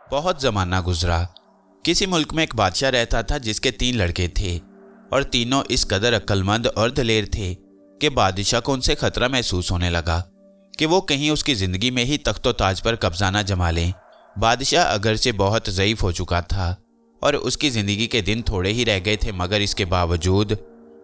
बहुत ज़माना गुजरा। किसी मुल्क में एक बादशाह रहता था जिसके 3 लड़के थे और तीनों इस कदर अक्लमंद और दलेर थे कि बादशाह को उनसे खतरा महसूस होने लगा कि वो कहीं उसकी ज़िंदगी में ही तख्तो ताज पर कब्जा न जमा लें। बादशाह अगरचे बहुत ज़ईफ़ हो चुका था और उसकी ज़िंदगी के दिन थोड़े ही रह गए थे, मगर इसके बावजूद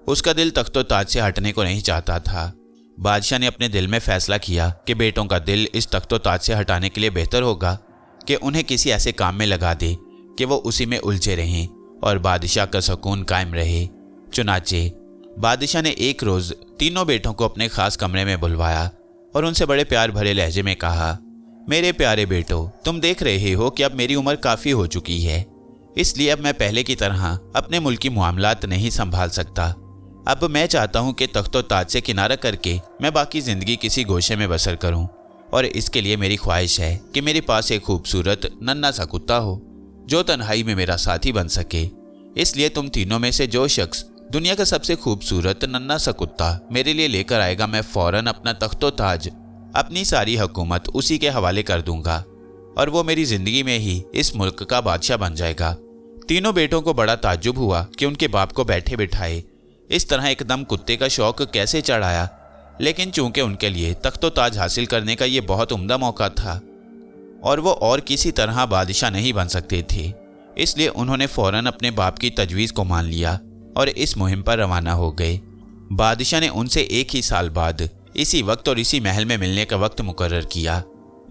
उसका दिल तख्तो ताज से हटने को नहीं चाहता था। बादशाह ने अपने दिल में फ़ैसला किया कि बेटों का दिल इस तख्तो ताज से हटाने के लिए बेहतर होगा कि उन्हें किसी ऐसे काम में लगा दे कि वो उसी में उलझे रहें और बादशाह का सुकून कायम रहे। चुनाचे बादशाह ने एक रोज़ तीनों बेटों को अपने ख़ास कमरे में बुलवाया और उनसे बड़े प्यार भरे लहजे में कहा, मेरे प्यारे बेटो, तुम देख रहे हो कि अब मेरी उम्र काफ़ी हो चुकी है, इसलिए अब मैं पहले की तरह अपने मुल्की मामलात नहीं संभाल सकता। अब मैं चाहता हूँ कि तख्तो ताज से किनारा करके मैं बाकी ज़िंदगी किसी गोशे में बसर करूँ और इसके लिए मेरी ख्वाहिश है कि मेरे पास एक खूबसूरत नन्हा सा कुत्ता हो जो तन्हाई में मेरा साथी बन सके। इसलिए तुम तीनों में से जो शख्स दुनिया का सबसे खूबसूरत नन्हा सा कुत्ता मेरे लिए लेकर आएगा, मैं फ़ौरन अपना तख्तो ताज, अपनी सारी हुकूमत उसी के हवाले कर दूंगा और वो मेरी ज़िंदगी में ही इस मुल्क का बादशाह बन जाएगा। तीनों बेटों को बड़ा ताज्जुब हुआ कि उनके बाप को बैठे बिठाए इस तरह एकदम कुत्ते का शौक कैसे चढ़ाया, लेकिन चूंकि उनके लिए तख्तो ताज हासिल करने का ये बहुत उम्दा मौका था और वो और किसी तरह बादशाह नहीं बन सकते थे, इसलिए उन्होंने फ़ौरन अपने बाप की तजवीज़ को मान लिया और इस मुहिम पर रवाना हो गए। बादशाह ने उनसे 1 ही साल बाद इसी वक्त और इसी महल में मिलने का वक्त मुकर्रर किया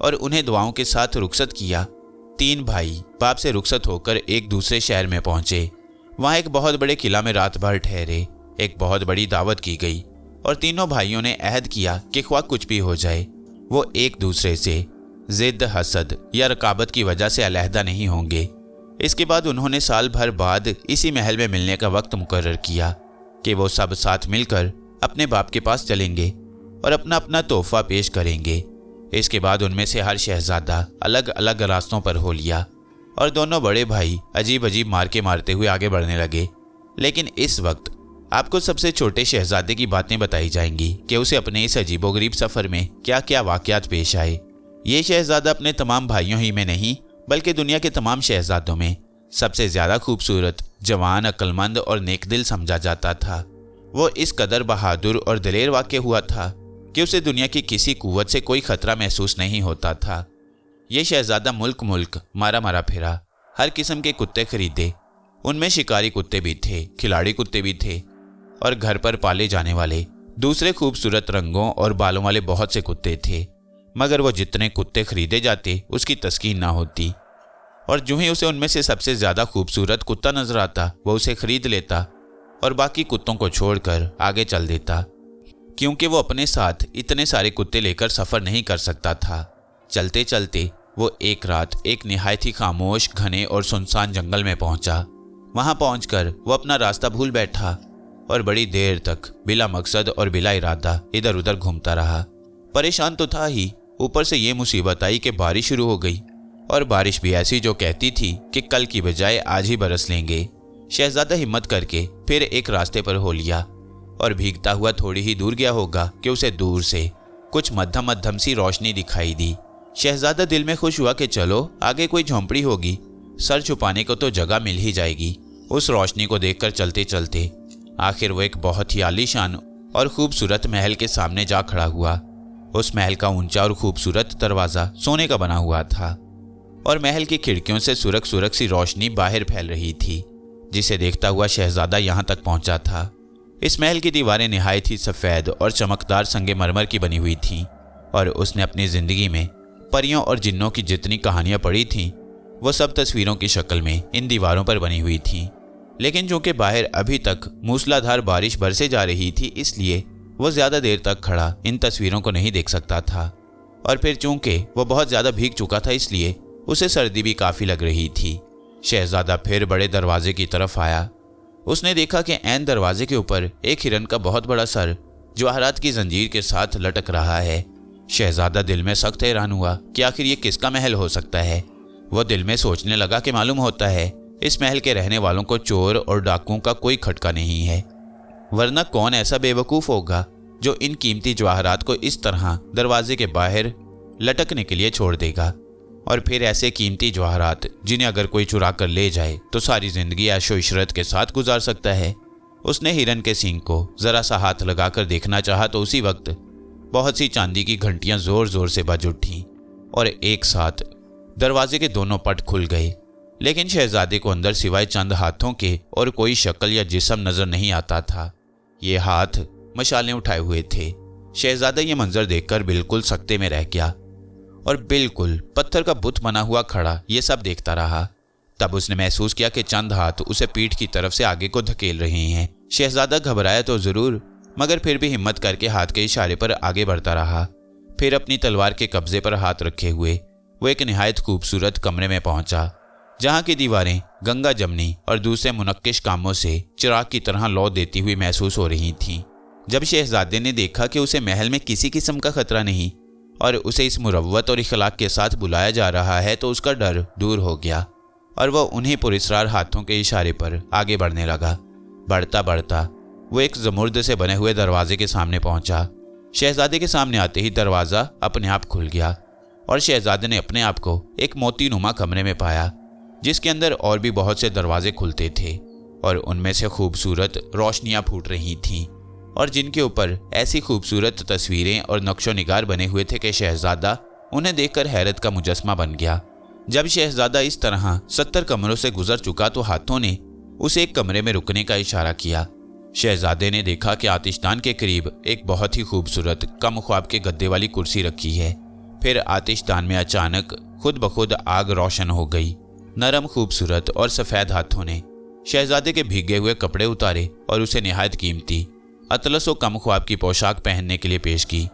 और उन्हें दुआओं के साथ रुखसत किया। 3 भाई बाप से रुखसत होकर एक दूसरे शहर में पहुंचे। वहाँ एक बहुत बड़े किला में रात भर ठहरे। एक बहुत बड़ी दावत की गई और तीनों भाइयों ने अहद किया कि ख्वाह कुछ भी हो जाए वो एक दूसरे से ज़िद, हसद या रकाबत की वजह से अलहदा नहीं होंगे। इसके बाद उन्होंने साल भर बाद इसी महल में मिलने का वक्त मुकर्रर किया कि वो सब साथ मिलकर अपने बाप के पास चलेंगे और अपना अपना तोहफा पेश करेंगे। इसके बाद उनमें से हर शहजादा अलग अलग रास्तों पर हो लिया और दोनों बड़े भाई अजीब अजीब मार के मारते हुए आगे बढ़ने लगे। लेकिन इस वक्त आपको सबसे छोटे शहजादे की बातें बताई जाएंगी कि उसे अपने इस अजीबोगरीब सफ़र में क्या क्या वाक़यात पेश आए। ये शहजादा अपने तमाम भाइयों ही में नहीं बल्कि दुनिया के तमाम शहजादों में सबसे ज़्यादा खूबसूरत, जवान, अक्लमंद और नेकदिल समझा जाता था। वो इस कदर बहादुर और दलेर वाक़ हुआ था कि उसे दुनिया की किसी कुव्वत से कोई ख़तरा महसूस नहीं होता था। ये शहजादा मुल्क मुल्क मारा मारा फिरा, हर किस्म के कुत्ते खरीदे। उनमें शिकारी कुत्ते भी थे, खिलाड़ी कुत्ते भी थे और घर पर पाले जाने वाले दूसरे खूबसूरत रंगों और बालों वाले बहुत से कुत्ते थे, मगर वो जितने कुत्ते खरीदे जाते उसकी तस्कीन ना होती और जो ही उसे उनमें से सबसे ज़्यादा खूबसूरत कुत्ता नजर आता वो उसे खरीद लेता और बाकी कुत्तों को छोड़कर आगे चल देता, क्योंकि वो अपने साथ इतने सारे कुत्ते लेकर सफ़र नहीं कर सकता था। चलते चलते वो एक रात एक निहायत ही खामोश, घने और सुनसान जंगल में पहुंचा। वहां पहुंचकर वो अपना रास्ता भूल बैठा और बड़ी देर तक बिला मकसद और बिला इरादा इधर उधर घूमता रहा। परेशान तो था ही, ऊपर से ये मुसीबत आई कि बारिश शुरू हो गई और बारिश भी ऐसी जो कहती थी कि कल की बजाय आज ही बरस लेंगे। शहजादा हिम्मत करके फिर एक रास्ते पर हो लिया और भीगता हुआ थोड़ी ही दूर गया होगा कि उसे दूर से कुछ मध्यम मध्यम सी रोशनी दिखाई दी। शहजादा दिल में खुश हुआ कि चलो आगे कोई झोंपड़ी होगी, सर छुपाने को तो जगह मिल ही जाएगी। उस रोशनी को देखकर चलते चलते आखिर वो एक बहुत ही आलीशान और खूबसूरत महल के सामने जा खड़ा हुआ। उस महल का ऊंचा और खूबसूरत दरवाज़ा सोने का बना हुआ था और महल की खिड़कियों से सुरख सुरख सी रोशनी बाहर फैल रही थी, जिसे देखता हुआ शहजादा यहाँ तक पहुँचा था। इस महल की दीवारें निहायत ही सफ़ेद और चमकदार संगमरमर की बनी हुई थीं और उसने अपनी ज़िंदगी में परियों और जिन्नों की जितनी कहानियाँ पढ़ी थीं वो सब तस्वीरों की शक्ल में इन दीवारों पर बनी हुई थीं। लेकिन चूँकि बाहर अभी तक मूसलाधार बारिश बरसे जा रही थी, इसलिए वो ज़्यादा देर तक खड़ा इन तस्वीरों को नहीं देख सकता था और फिर चूँकि वो बहुत ज़्यादा भीग चुका था इसलिए उसे सर्दी भी काफ़ी लग रही थी। शहजादा फिर बड़े दरवाजे की तरफ आया। उसने देखा कि ऐन दरवाजे के ऊपर एक हिरन का बहुत बड़ा सर जवाहरात की जंजीर के साथ लटक रहा है। शहजादा दिल में सख्त हैरान हुआ कि आखिर ये किसका महल हो सकता है। वो दिल में सोचने लगा कि मालूम होता है इस महल के रहने वालों को चोर और डाकुओं का कोई खटका नहीं है, वरना कौन ऐसा बेवकूफ़ होगा जो इन कीमती जवाहरात को इस तरह दरवाजे के बाहर लटकने के लिए छोड़ देगा। और फिर ऐसे कीमती जवाहरात जिन्हें अगर कोई चुरा कर ले जाए तो सारी जिंदगी ऐशो इशरत के साथ गुजार सकता है। उसने हिरन के सींग को जरा सा हाथ लगाकर देखना चाहा तो उसी वक्त बहुत सी चांदी की घंटियां जोर जोर से बज उठी और एक साथ दरवाजे के दोनों पट खुल गए। लेकिन शहजादे को अंदर सिवाय चंद हाथों के और कोई शक्ल या जिस्म नजर नहीं आता था। ये हाथ मशालें उठाए हुए थे। शहजादा ये मंजर देखकर बिल्कुल सकते में रह गया और बिल्कुल पत्थर का बुत बना हुआ खड़ा ये सब देखता रहा। तब उसने महसूस किया कि चंद हाथ उसे पीठ की तरफ से आगे को धकेल रहे हैं। शहजादा घबराया तो जरूर, मगर फिर भी हिम्मत करके हाथ के इशारे पर आगे बढ़ता रहा। फिर अपनी तलवार के कब्जे पर हाथ रखे हुए वो एक निहायत खूबसूरत कमरे में पहुंचा, जहां की दीवारें गंगा जमनी और दूसरे मुनक्किश कामों से चिराग की तरह लौ देती हुई महसूस हो रही थीं। जब शहजादे ने देखा कि उसे महल में किसी किस्म का खतरा नहीं और उसे इस मुरव्वत और इखलाक के साथ बुलाया जा रहा है तो उसका डर दूर हो गया और वह उन्हीं पुरस्रार हाथों के इशारे पर आगे बढ़ने लगा। बढ़ता बढ़ता वो एक जमुर्द से बने हुए दरवाजे के सामने पहुंचा। शहजादे के सामने आते ही दरवाज़ा अपने आप खुल गया और शहजादे ने अपने आप को एक मोती नुमा कमरे में पाया, जिसके अंदर और भी बहुत से दरवाजे खुलते थे और उनमें से खूबसूरत रोशनियां फूट रही थीं और जिनके ऊपर ऐसी खूबसूरत तस्वीरें और नक्शो निगार बने हुए थे कि शहजादा उन्हें देखकर हैरत का मुजस्मा बन गया। जब शहजादा इस तरह 70 कमरों से गुजर चुका तो हाथों ने उसे एक कमरे में रुकने का इशारा किया। शहजादे ने देखा कि आतिशदान के करीब एक बहुत ही खूबसूरत कम ख्वाब के गद्दे वाली कुर्सी रखी है। फिर आतिशदान में अचानक खुद ब खुद आग रोशन हो गई। नरम खूबसूरत और सफ़ेद हाथों ने शहजादे के भीगे हुए कपड़े उतारे और उसे निहायत कीमती अतलस व कम ख्वाब की पोशाक पहनने के लिए पेश की।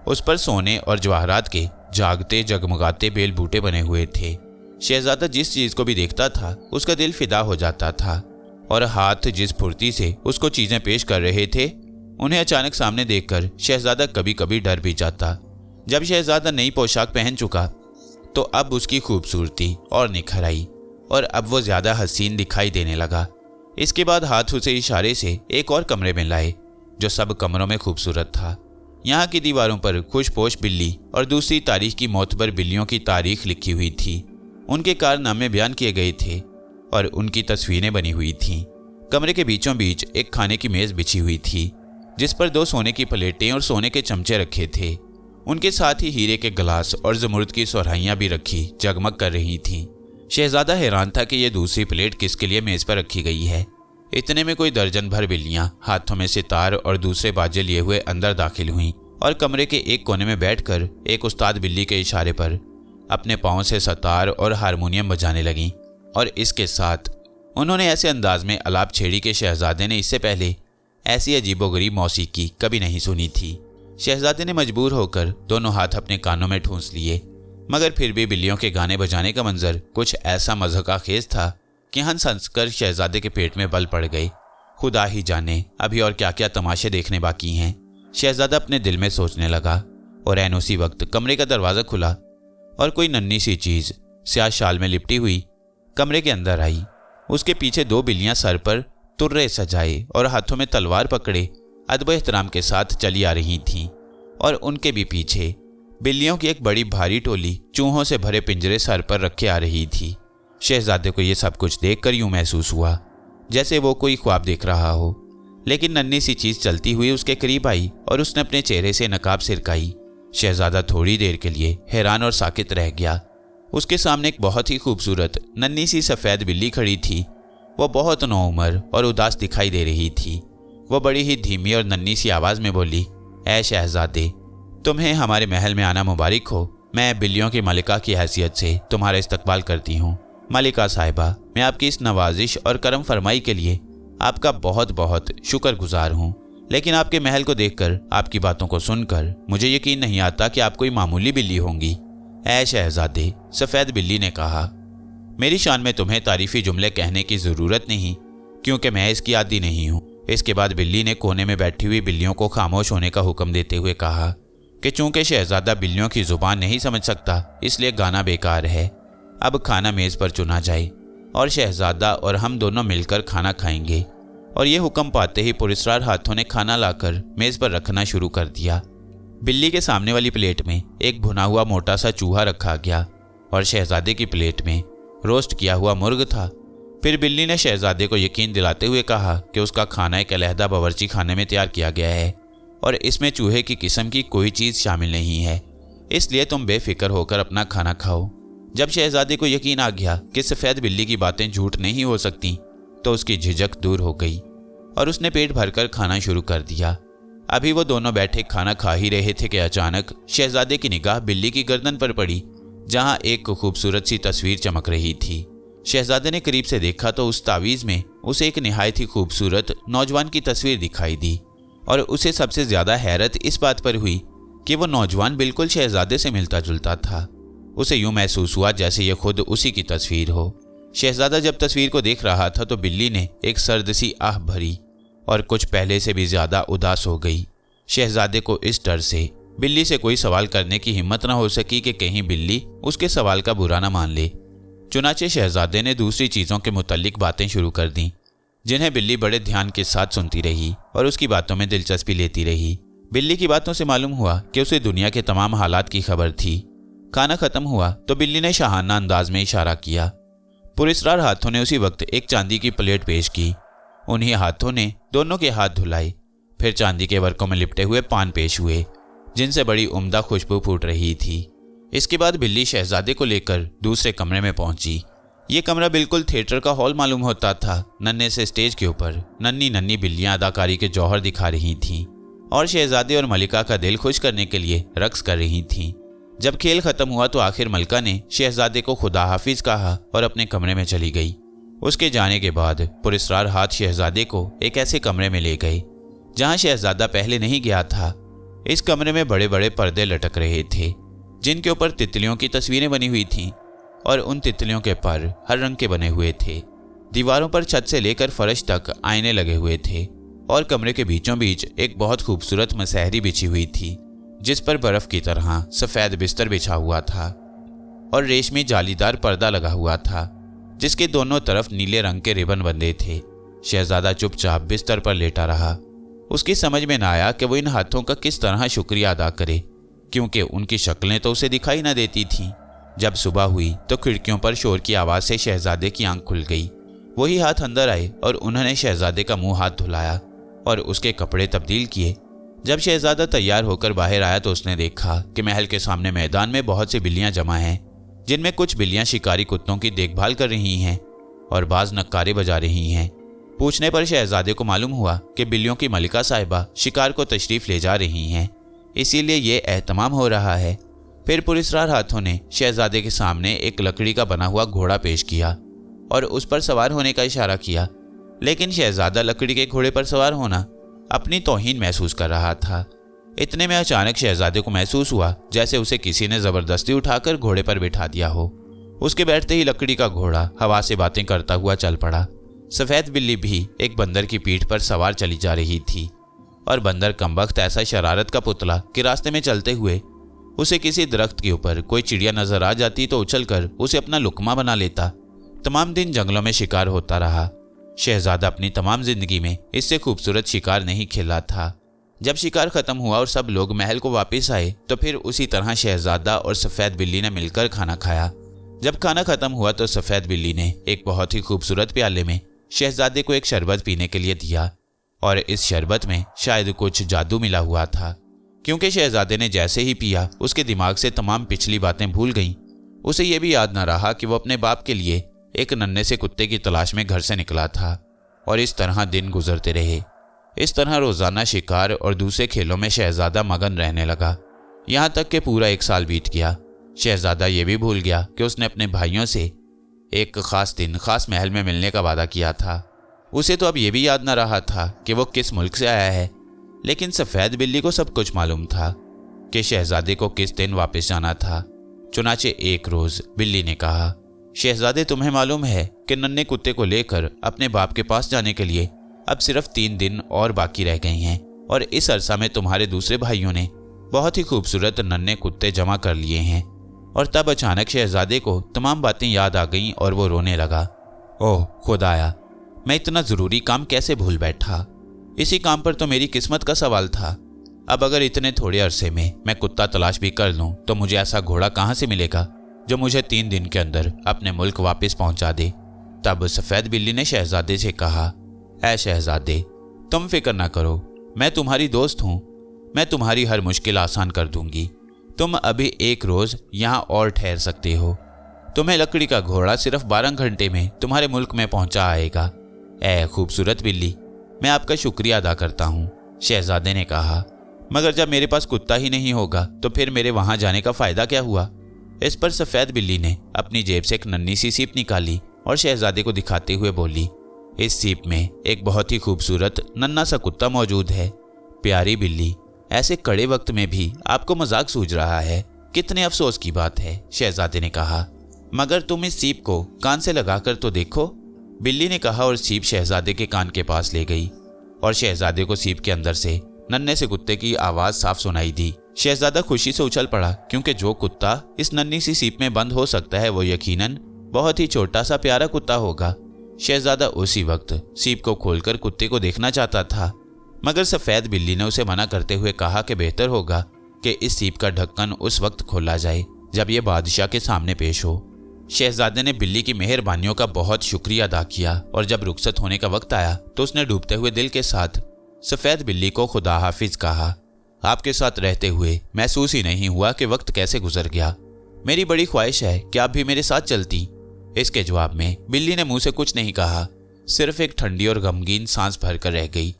उस पर सोने और जवाहरात के जागते जगमगाते बेल बूटे बने हुए थे। शहजादा जिस चीज़ को भी देखता था उसका दिल फिदा हो जाता था और हाथ जिस फुर्ती से उसको चीज़ें पेश कर रहे थे उन्हें अचानक सामने देखकर शहजादा कभी कभी डर भी जाता। जब शहजादा नई पोशाक पहन चुका तो अब उसकी खूबसूरती और निखर आई और अब वो ज़्यादा हसीन दिखाई देने लगा। इसके बाद हाथ उसे इशारे से एक और कमरे में लाए जो सब कमरों में खूबसूरत था। यहाँ की दीवारों पर खुशपोश बिल्ली और दूसरी तारीख की मोतबर बिल्लियों की तारीख लिखी हुई थी। उनके कारनामे बयान किए गए थे और उनकी तस्वीरें बनी हुई थीं। कमरे के बीचों बीच एक खाने की मेज़ बिछी हुई थी जिस पर 2 सोने की प्लेटें और सोने के चमचे रखे थे। उनके साथ ही हीरे के गिलास और जमुर्द की सुराहियां भी रखी जगमग कर रही थीं। शहजादा हैरान था कि यह दूसरी प्लेट किसके लिए मेज़ पर रखी गई है। इतने में कोई दर्जन भर बिल्लियां हाथों में सितार और दूसरे बाजे लिए हुए अंदर दाखिल हुईं और कमरे के एक कोने में बैठकर एक उस्ताद बिल्ली के इशारे पर अपने पाँव से सितार और हारमोनियम बजाने लगीं और इसके साथ उन्होंने ऐसे अंदाज में अलाप छेड़ी कि शहजादे ने इससे पहले ऐसी अजीबोगरीब मौसीकी कभी नहीं सुनी थी। शहजादे ने मजबूर होकर दोनों हाथ अपने कानों में ठूंस लिए, मगर फिर भी बिल्लियों के गाने बजाने का मंजर कुछ ऐसा मज़हका खेज था कि हंस हंस कर शहजादे के पेट में बल पड़ गई। खुदा ही जाने अभी और क्या क्या तमाशे देखने बाकी हैं, शहजादा अपने दिल में सोचने लगा। और ऐन उसी वक्त कमरे का दरवाज़ा खुला और कोई नन्ही सी चीज़ स्याह शाल में लिपटी हुई कमरे के अंदर आई। उसके पीछे 2 बिल्लियां सर पर तुर्रे सजाए और हाथों में तलवार पकड़े अदब एहतराम के साथ चली आ रही थीं और उनके भी पीछे बिल्लियों की एक बड़ी भारी टोली चूहों से भरे पिंजरे सर पर रखे आ रही थी। शहजादे को ये सब कुछ देखकर यूं महसूस हुआ जैसे वो कोई ख्वाब देख रहा हो। लेकिन नन्ही सी चीज़ चलती हुई उसके करीब आई और उसने अपने चेहरे से नकाब सिरकाई। शहजादा थोड़ी देर के लिए हैरान और साकित रह गया। उसके सामने एक बहुत ही खूबसूरत नन्ही सी सफ़ेद बिल्ली खड़ी थी। वो बहुत नौउम्र और उदास दिखाई दे रही थी। वो बड़ी ही धीमी और नन्ही सी आवाज़ में बोली, ऐ शहजादे, तुम्हें हमारे महल में आना मुबारक हो। मैं बिल्लियों की मलिका की हैसियत से तुम्हारा इस्तकबाल करती हूँ। मलिका साहिबा, मैं आपकी इस नवाजिश और करम फरमाई के लिए आपका बहुत बहुत शुक्रगुजार हूँ। लेकिन आपके महल को देखकर, आपकी बातों को सुनकर मुझे यकीन नहीं आता कि आप कोई मामूली बिल्ली होंगी। ऐ शहजादे, सफ़ेद बिल्ली ने कहा, मेरी शान में तुम्हें तारीफ़ी जुमले कहने की ज़रूरत नहीं, क्योंकि मैं इसकी आदी नहीं हूँ। इसके बाद बिल्ली ने कोने में बैठी हुई बिल्लियों को खामोश होने का हुक्म देते हुए कहा कि चूंकि शहजादा बिल्लियों की ज़ुबान नहीं समझ सकता, इसलिए गाना बेकार है। अब खाना मेज़ पर चुना जाए और शहजादा और हम दोनों मिलकर खाना खाएंगे। और ये हुक्म पाते ही पुरस्कार हाथों ने खाना लाकर मेज़ पर रखना शुरू कर दिया। बिल्ली के सामने वाली प्लेट में एक भुना हुआ मोटा सा चूहा रखा गया और शहजादे की प्लेट में रोस्ट किया हुआ मुर्ग था। फिर बिल्ली ने शहजादे को यकीन दिलाते हुए कहा कि उसका खाना एक अलहदा बावर्ची खाने में तैयार किया गया है और इसमें चूहे की किस्म की कोई चीज़ शामिल नहीं है, इसलिए तुम बेफिक्र होकर अपना खाना खाओ। जब शहजादे को यकीन आ गया कि सफ़ेद बिल्ली की बातें झूठ नहीं हो सकती तो उसकी झिझक दूर हो गई और उसने पेट भरकर खाना शुरू कर दिया। अभी वो दोनों बैठे खाना खा ही रहे थे कि अचानक शहजादे की निगाह बिल्ली की गर्दन पर पड़ी, जहां एक खूबसूरत सी तस्वीर चमक रही थी। शहजादे ने करीब से देखा तो उस तावीज़ में उसे एक निहायत ही खूबसूरत नौजवान की तस्वीर दिखाई दी और उसे सबसे ज़्यादा हैरत इस बात पर हुई कि वो नौजवान बिल्कुल शहजादे से मिलता जुलता था। उसे यूं महसूस हुआ जैसे ये खुद उसी की तस्वीर हो। शहजादा जब तस्वीर को देख रहा था तो बिल्ली ने एक सर्द सी आह भरी और कुछ पहले से भी ज़्यादा उदास हो गई। शहजादे को इस डर से बिल्ली से कोई सवाल करने की हिम्मत न हो सकी कि कहीं बिल्ली उसके सवाल का बुरा न मान ले। चुनाचे शहजादे ने दूसरी चीज़ों के मुतल्लिक बातें शुरू कर दी, जिन्हें बिल्ली बड़े ध्यान के साथ सुनती रही और उसकी बातों में दिलचस्पी लेती रही। बिल्ली की बातों से मालूम हुआ कि उसे दुनिया के तमाम हालात की खबर थी। खाना खत्म हुआ तो बिल्ली ने शाहाना अंदाज में इशारा किया। पुरस्कार हाथों ने उसी वक्त एक चांदी की प्लेट पेश की। उन्हीं हाथों ने दोनों के हाथ धुलाए। फिर चांदी के वर्कों में लिपटे हुए पान पेश हुए, जिनसे बड़ी उम्दा खुशबू फूट रही थी। इसके बाद बिल्ली शहजादे को लेकर दूसरे कमरे में पहुंची। ये कमरा बिल्कुल थिएटर का हॉल मालूम होता था। नन्हे से स्टेज के ऊपर नन्ही नन्ही बिल्लियां अदाकारी के जौहर दिखा रही थीं और शहजादे और मलिका का दिल खुश करने के लिए रक्स कर रही थीं। जब खेल खत्म हुआ तो आखिर मलिका ने शहजादे को खुदा हाफिज कहा और अपने कमरे में चली गई। उसके जाने के बाद पुरस्कार हाथ शहजादे को एक ऐसे कमरे में ले गए जहां शहजादा पहले नहीं गया था। इस कमरे में बड़े बड़े पर्दे लटक रहे थे, जिनके ऊपर तितलियों की तस्वीरें बनी हुई थीं और उन तितलियों के पर हर रंग के बने हुए थे। दीवारों पर छत से लेकर फर्श तक आईने लगे हुए थे और कमरे के बीचों बीच एक बहुत खूबसूरत मसहरी बिछी हुई थी, जिस पर बर्फ की तरह सफ़ेद बिस्तर बिछा हुआ था और रेशमी जालीदार पर्दा लगा हुआ था, जिसके दोनों तरफ नीले रंग के रिबन बंधे थे। शहजादा चुपचाप बिस्तर पर लेटा रहा। उसकी समझ में न आया कि वो इन हाथों का किस तरह शुक्रिया अदा करे, क्योंकि उनकी शक्लें तो उसे दिखाई न देती थीं। जब सुबह हुई तो खिड़कियों पर शोर की आवाज़ से शहजादे की आंख खुल गई। वही हाथ अंदर आए और उन्होंने शहजादे का मुंह हाथ धुलाया और उसके कपड़े तब्दील किए। जब शहजादा तैयार होकर बाहर आया तो उसने देखा कि महल के सामने मैदान में बहुत सी बिल्लियां जमा हैं, जिनमें कुछ बिल्लियां शिकारी कुत्तों की देखभाल कर रही हैं और बाज नक्कारे बजा रही हैं। पूछने पर शहजादे को मालूम हुआ कि बिल्लियों की मलिका साहिबा शिकार को तशरीफ़ ले जा रही हैं, इसीलिए ये एहतमाम हो रहा है। फिर पुरस्कार हाथों ने शहजादे के सामने एक लकड़ी का बना हुआ घोड़ा पेश किया और उस पर सवार होने का इशारा किया, लेकिन शहजादा लकड़ी के घोड़े पर सवार होना अपनी तौहीन महसूस कर रहा था। इतने में अचानक शहजादे को महसूस हुआ जैसे उसे किसी ने ज़बरदस्ती उठाकर घोड़े पर बिठा दिया हो। उसके बैठते ही लकड़ी का घोड़ा हवा से बातें करता हुआ चल पड़ा। सफ़ेद बिल्ली भी एक बंदर की पीठ पर सवार चली जा रही थी और बंदर कमबख्त ऐसा शरारत का पुतला कि रास्ते में चलते हुए उसे किसी दरख्त के ऊपर कोई चिड़िया नजर आ जाती तो उछलकर उसे अपना लुकमा बना लेता। तमाम दिन जंगलों में शिकार होता रहा। शहजादा अपनी तमाम जिंदगी में इससे खूबसूरत शिकार नहीं खेला था। जब शिकार खत्म हुआ और सब लोग महल को वापस आए तो फिर उसी तरह शहजादा और सफ़ेद बिल्ली ने मिलकर खाना खाया। जब खाना खत्म हुआ तो सफ़ेद बिल्ली ने एक बहुत ही खूबसूरत प्याले में शहजादे को एक शरबत पीने के लिए दिया और इस शरबत में शायद कुछ जादू मिला हुआ था, क्योंकि शहजादे ने जैसे ही पिया उसके दिमाग से तमाम पिछली बातें भूल गईं। उसे यह भी याद न रहा कि वो अपने बाप के लिए एक नन्हे से कुत्ते की तलाश में घर से निकला था और इस तरह दिन गुजरते रहे। इस तरह रोज़ाना शिकार और दूसरे खेलों में शहजादा मगन रहने लगा, यहाँ तक कि पूरा 1 साल बीत गया। शहजादा ये भी भूल गया कि उसने अपने भाइयों से एक ख़ास दिन ख़ास महल में मिलने का वादा किया था। उसे तो अब ये भी याद न रहा था कि वो किस मुल्क से आया है, लेकिन सफ़ेद बिल्ली को सब कुछ मालूम था कि शहजादे को किस दिन वापस जाना था। चुनाचे एक रोज़ बिल्ली ने कहा, शहजादे तुम्हें मालूम है कि नन्हे कुत्ते को लेकर अपने बाप के पास जाने के लिए अब सिर्फ 3 दिन और बाकी रह गए हैं और इस अरसा में तुम्हारे दूसरे भाइयों ने बहुत ही खूबसूरत नन्हे कुत्ते जमा कर लिए हैं। और तब अचानक शहजादे को तमाम बातें याद आ गईं और वो रोने लगा। ओह खुदाया, मैं इतना ज़रूरी काम कैसे भूल बैठा। इसी काम पर तो मेरी किस्मत का सवाल था। अब अगर इतने थोड़े अरसे में मैं कुत्ता तलाश भी कर लूँ तो मुझे ऐसा घोड़ा कहाँ से मिलेगा जो मुझे 3 दिन के अंदर अपने मुल्क वापस पहुंचा दे। तब सफ़ेद बिल्ली ने शहजादे से कहा, ऐ शहजादे, तुम फिक्र ना करो, मैं तुम्हारी दोस्त हूँ, मैं तुम्हारी हर मुश्किल आसान कर दूंगी। तुम अभी 1 रोज़ यहाँ और ठहर सकते हो। तुम्हें लकड़ी का घोड़ा सिर्फ 12 घंटे में तुम्हारे मुल्क में पहुंचा आएगा। ऐ खूबसूरत बिल्ली, मैं आपका शुक्रिया अदा करता हूँ, शहजादे ने कहा। मगर जब मेरे पास कुत्ता ही नहीं होगा तो फिर मेरे वहाँ जाने का फ़ायदा क्या हुआ? इस पर सफ़ेद बिल्ली ने अपनी जेब से एक नन्ही सी सीप निकाली और शहजादे को दिखाते हुए बोली, इस सीप में एक बहुत ही खूबसूरत नन्हा सा कुत्ता मौजूद है। प्यारी बिल्ली, ऐसे कड़े वक्त में भी आपको मजाक सूझ रहा है, कितने अफसोस की बात है, शहजादे ने कहा। मगर तुम इस सीप को कान से लगाकर तो देखो, बिल्ली ने कहा और सीप शहजादे के कान के पास ले गई और शहजादे को सीप के अंदर से नन्हे से कुत्ते की आवाज़ साफ सुनाई दी। शहजादा खुशी से उछल पड़ा, क्योंकि जो कुत्ता इस नन्ही सी सीप में बंद हो सकता है वो यकीनन बहुत ही छोटा सा प्यारा कुत्ता होगा। शहजादा उसी वक्त सीप को खोलकर कुत्ते को देखना चाहता था, मगर सफ़ेद बिल्ली ने उसे मना करते हुए कहा कि बेहतर होगा कि इस सीप का ढक्कन उस वक्त खोला जाए जब यह बादशाह के सामने पेश हो। शहजादे ने बिल्ली की मेहरबानियों का बहुत शुक्रिया अदा किया और जब रुखसत होने का वक्त आया तो उसने डूबते हुए दिल के साथ सफ़ेद बिल्ली को खुदा हाफिज कहा। आपके साथ रहते हुए महसूस ही नहीं हुआ कि वक्त कैसे गुजर गया। मेरी बड़ी ख्वाहिश है कि आप भी मेरे साथ चलती। इसके जवाब में बिल्ली ने मुंह से कुछ नहीं कहा, सिर्फ एक ठंडी और गमगीन सांस भर कर रह गई।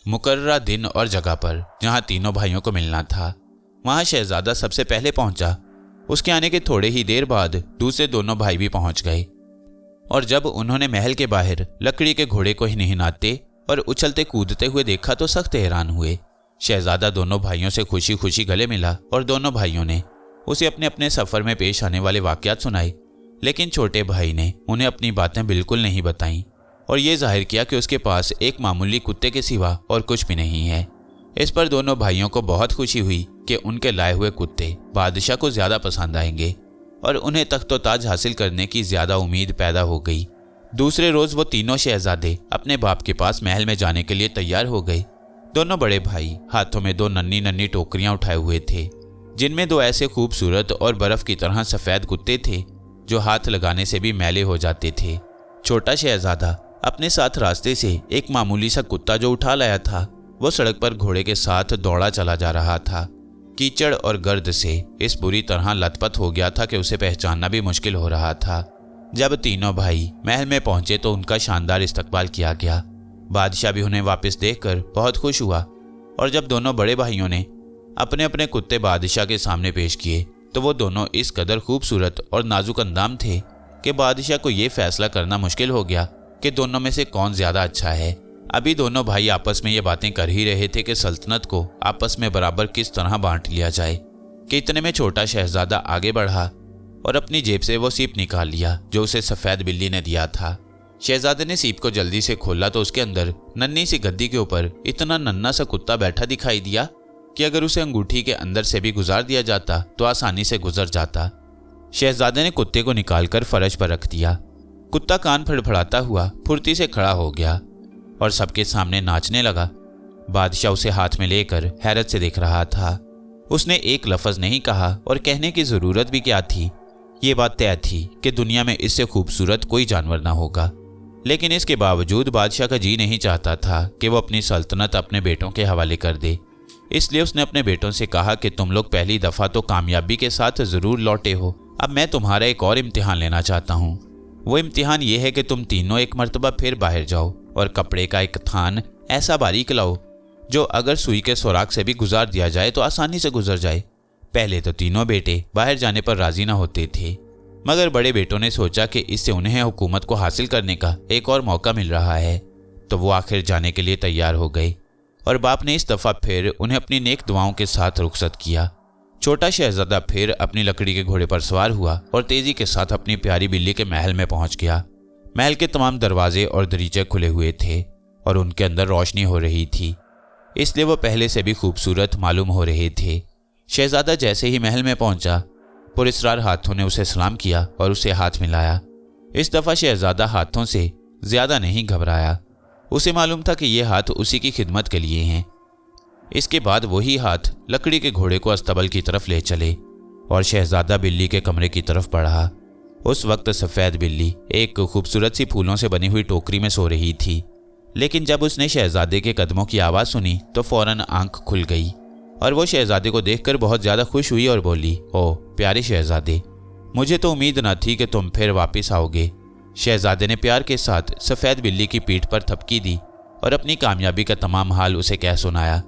मुकर्ररा दिन और जगह पर जहां तीनों भाइयों को मिलना था, वहां शहजादा सबसे पहले पहुंचा। उसके आने के थोड़े ही देर बाद दूसरे दोनों भाई भी पहुंच गए और जब उन्होंने महल के बाहर लकड़ी के घोड़े को हिनहिनाते और उछलते कूदते हुए देखा तो सख्त हैरान हुए। शहजादा दोनों भाइयों से खुशी खुशी गले मिला और दोनों भाइयों ने उसे अपने अपने सफ़र में पेश आने वाले वाक़यात सुनाए, लेकिन छोटे भाई ने उन्हें अपनी बातें बिल्कुल नहीं बताईं और ये जाहिर किया कि उसके पास एक मामूली कुत्ते के सिवा और कुछ भी नहीं है। इस पर दोनों भाइयों को बहुत खुशी हुई कि उनके लाए हुए कुत्ते बादशाह को ज़्यादा पसंद आएंगे और उन्हें तख्तो-ताज हासिल करने की ज़्यादा उम्मीद पैदा हो गई। दूसरे रोज़ वो तीनों शहजादे अपने बाप के पास महल में जाने के लिए तैयार हो गए। दोनों बड़े भाई हाथों में 2 नन्ही नन्ही टोकरियां उठाए हुए थे, जिनमें 2 ऐसे खूबसूरत और बर्फ़ की तरह सफ़ेद कुत्ते थे जो हाथ लगाने से भी मैले हो जाते थे। छोटा शहजादा अपने साथ रास्ते से एक मामूली सा कुत्ता जो उठा लाया था, वो सड़क पर घोड़े के साथ दौड़ा चला जा रहा था। कीचड़ और गर्द से इस बुरी तरह लथपथ हो गया था कि उसे पहचानना भी मुश्किल हो रहा था। जब तीनों भाई महल में पहुंचे तो उनका शानदार इस्तकबाल किया गया। बादशाह भी उन्हें वापस देखकर बहुत खुश हुआ और जब दोनों बड़े भाइयों ने अपने अपने कुत्ते बादशाह के सामने पेश किए तो वो दोनों इस कदर खूबसूरत और नाजुक अंदाम थे कि बादशाह को ये फैसला करना मुश्किल हो गया कि दोनों में से कौन ज़्यादा अच्छा है। अभी दोनों भाई आपस में ये बातें कर ही रहे थे कि सल्तनत को आपस में बराबर किस तरह बांट लिया जाए कि इतने में छोटा शहजादा आगे बढ़ा और अपनी जेब से वो सीप निकाल लिया जो उसे सफ़ेद बिल्ली ने दिया था। शहजादे ने सीप को जल्दी से खोला तो उसके अंदर नन्ही सी गद्दी के ऊपर इतना नन्हा सा कुत्ता बैठा दिखाई दिया कि अगर उसे अंगूठी के अंदर से भी गुजार दिया जाता तो आसानी से गुजर जाता। शहजादे ने कुत्ते को निकालकर फर्श पर रख दिया। कुत्ता कान फड़फड़ाता हुआ फुर्ती से खड़ा हो गया और सबके सामने नाचने लगा। बादशाह उसे हाथ में लेकर हैरत से देख रहा था। उसने एक लफ्ज़ नहीं कहा और कहने की ज़रूरत भी क्या थी। ये बात तय थी कि दुनिया में इससे खूबसूरत कोई जानवर ना होगा, लेकिन इसके बावजूद बादशाह का जी नहीं चाहता था कि वो अपनी सल्तनत अपने बेटों के हवाले कर दे। इसलिए उसने अपने बेटों से कहा कि तुम लोग पहली दफ़ा तो कामयाबी के साथ ज़रूर लौटे हो, अब मैं तुम्हारा एक और इम्तिहान लेना चाहता हूँ। वो इम्तिहान ये है कि तुम तीनों एक मरतबा फिर बाहर जाओ और कपड़े का एक थान ऐसा बारीक लाओ जो अगर सुई के सुराख से भी गुजार दिया जाए तो आसानी से गुजर जाए। पहले तो तीनों बेटे बाहर जाने पर राजी न होते थे, मगर बड़े बेटों ने सोचा कि इससे उन्हें हुकूमत को हासिल करने का एक और मौका मिल रहा है, तो वो आखिर जाने के लिए तैयार हो गए और बाप ने इस दफ़ा फिर उन्हें अपनी नेक दुआओं के साथ रुखसत किया। छोटा शहजादा फिर अपनी लकड़ी के घोड़े पर सवार हुआ और तेज़ी के साथ अपनी प्यारी बिल्ली के महल में पहुंच गया। महल के तमाम दरवाजे और दरीचे खुले हुए थे और उनके अंदर रोशनी हो रही थी, इसलिए वो पहले से भी खूबसूरत मालूम हो रहे थे। शहजादा जैसे ही महल में पहुंचा, पुरस्कार हाथों ने उसे सलाम किया और उसे हाथ मिलाया। इस दफ़ा शहजादा हाथों से ज़्यादा नहीं घबराया। उसे मालूम था कि ये हाथ उसी की खिदमत के लिए हैं। इसके बाद वही हाथ लकड़ी के घोड़े को अस्तबल की तरफ ले चले और शहजादा बिल्ली के कमरे की तरफ बढ़ा। उस वक्त सफ़ेद बिल्ली एक खूबसूरत सी फूलों से बनी हुई टोकरी में सो रही थी, लेकिन जब उसने शहजादे के कदमों की आवाज़ सुनी तो फौरन आंख खुल गई और वो शहजादे को देखकर बहुत ज़्यादा खुश हुई और बोली, ओह प्यारे शहजादे, मुझे तो उम्मीद न थी कि तुम फिर वापस आओगे। शहजादे ने प्यार के साथ सफ़ेद बिल्ली की पीठ पर थपकी दी और अपनी कामयाबी का तमाम हाल उसे कह सुनाया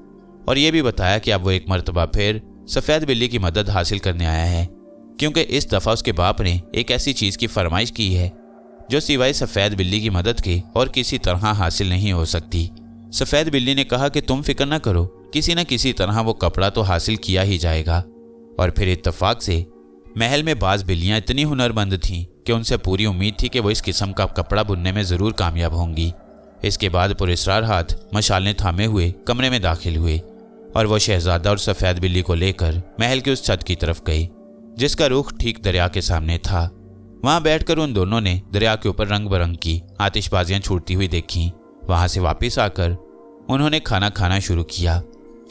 और ये भी बताया कि अब वो एक मर्तबा फिर सफ़ेद बिल्ली की मदद हासिल करने आया है, क्योंकि इस दफ़ा उसके बाप ने एक ऐसी चीज़ की फरमाइश की है जो सिवाय सफ़ेद बिल्ली की मदद के और किसी तरह हासिल नहीं हो सकती। सफ़ेद बिल्ली ने कहा कि तुम फिक्र न करो, किसी न किसी तरह वो कपड़ा तो हासिल किया ही जाएगा। और फिर इत्तेफाक से महल में बाज़ बिल्लियाँ इतनी हुनरमंद थीं कि उनसे पूरी उम्मीद थी कि वो इस किस्म का कपड़ा बुनने में ज़रूर कामयाब होंगी। इसके बाद पुरस्रार हाथ मशालें थामे हुए कमरे में दाखिल हुए और वो शहजादा और सफ़ेद बिल्ली को लेकर महल की उस छत की तरफ गई जिसका रुख ठीक दरिया के सामने था। वहाँ बैठकर उन दोनों ने दरिया के ऊपर रंग बिरंग की आतिशबाजियाँ छूटती हुई देखीं। वहाँ से वापस आकर उन्होंने खाना खाना शुरू किया।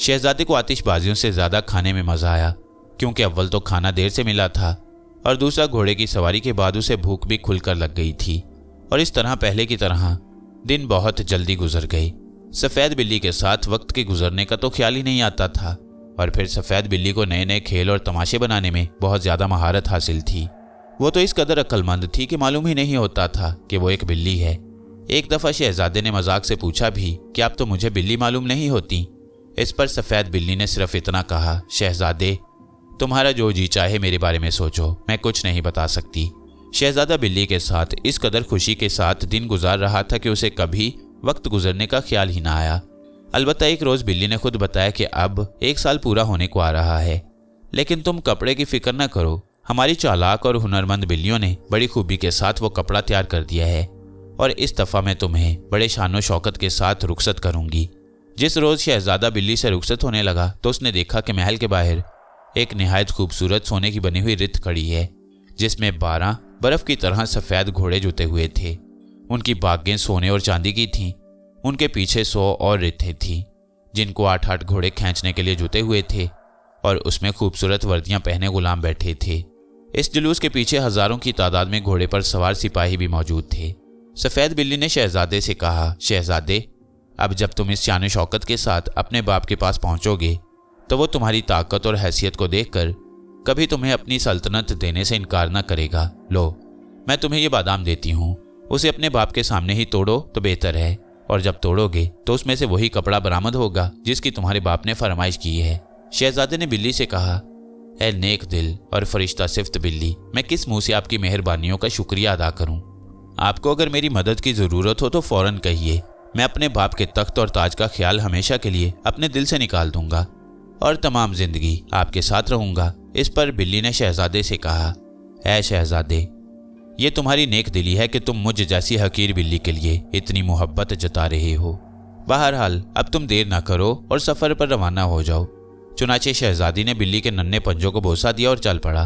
शहजादे को आतिशबाजियों से ज़्यादा खाने में मज़ा आया, क्योंकि अव्वल तो खाना देर से मिला था और दूसरा घोड़े की सवारी के बाद उसे भूख भी खुलकर लग गई थी। और इस तरह पहले की तरह दिन बहुत जल्दी गुजर गए। सफ़ेद बिल्ली के साथ वक्त के गुजरने का तो ख्याल ही नहीं आता था और फिर सफ़ेद बिल्ली को नए नए खेल और तमाशे बनाने में बहुत ज़्यादा महारत हासिल थी। वो तो इस कदर अक्लमंद थी कि मालूम ही नहीं होता था कि वो एक बिल्ली है। एक दफ़ा शहजादे ने मजाक से पूछा भी कि अब तो मुझे बिल्ली मालूम नहीं होती। इस पर सफ़ेद बिल्ली ने सिर्फ इतना कहा, शहजादे तुम्हारा जो जी चाहे मेरे बारे में सोचो, मैं कुछ नहीं बता सकती। शहजादा बिल्ली के साथ इस कदर खुशी के साथ दिन गुजार रहा था कि उसे कभी वक्त गुजरने का ख्याल ही ना आया। अलबत्ता एक रोज़ बिल्ली ने खुद बताया कि अब 1 साल पूरा होने को आ रहा है, लेकिन तुम कपड़े की फिक्र न करो, हमारी चालाक और हुनरमंद बिल्लियों ने बड़ी खूबी के साथ वो कपड़ा तैयार कर दिया है और इस दफ़ा मैं तुम्हें बड़े शानो शौकत के साथ रुखसत करूंगी। जिस रोज़ शहजादा बिल्ली से रुखसत होने लगा तो उसने देखा कि महल के बाहर एक निहायत खूबसूरत सोने की बनी हुई रिथ खड़ी है, जिसमें 12 बर्फ़ की तरह सफ़ेद घोड़े जुते हुए थे। उनकी बागें सोने और चांदी की थीं। उनके पीछे 100 और रिथें थीं, जिनको 8-8 घोड़े खींचने के लिए जुटे हुए थे और उसमें खूबसूरत वर्दियां पहने गुलाम बैठे थे। इस जुलूस के पीछे हज़ारों की तादाद में घोड़े पर सवार सिपाही भी मौजूद थे। सफ़ेद बिल्ली ने शहजादे से कहा, शहजादे अब जब तुम इस शान शौकत के साथ अपने बाप के पास पहुंचोगे तो वो तुम्हारी ताकत और हैसियत को देखकर कभी तुम्हें अपनी सल्तनत देने से इनकार न करेगा। लो, मैं तुम्हें ये बादाम देती हूँ, उसे अपने बाप के सामने ही तोड़ो तो बेहतर है, और जब तोड़ोगे तो उसमें से वही कपड़ा बरामद होगा जिसकी तुम्हारे बाप ने फरमाइश की है। शहजादे ने बिल्ली से कहा, ए नेक दिल और फरिश्ता सिफ्त बिल्ली, मैं किस मुंह से आपकी मेहरबानियों का शुक्रिया अदा करूं। आपको अगर मेरी मदद की ज़रूरत हो तो फ़ौरन कहिए, मैं अपने बाप के तख्त और ताज का ख्याल हमेशा के लिए अपने दिल से निकाल दूंगा और तमाम जिंदगी आपके साथ रहूंगा। इस पर बिल्ली ने शहजादे से कहा, ऐ शहजादे, ये तुम्हारी नेक दिली है कि तुम मुझ जैसी हकीर बिल्ली के लिए इतनी मोहब्बत जता रहे हो। बहरहाल अब तुम देर ना करो और सफ़र पर रवाना हो जाओ। चुनाचे शहजादी ने बिल्ली के नन्हे पंजों को बोसा दिया और चल पड़ा।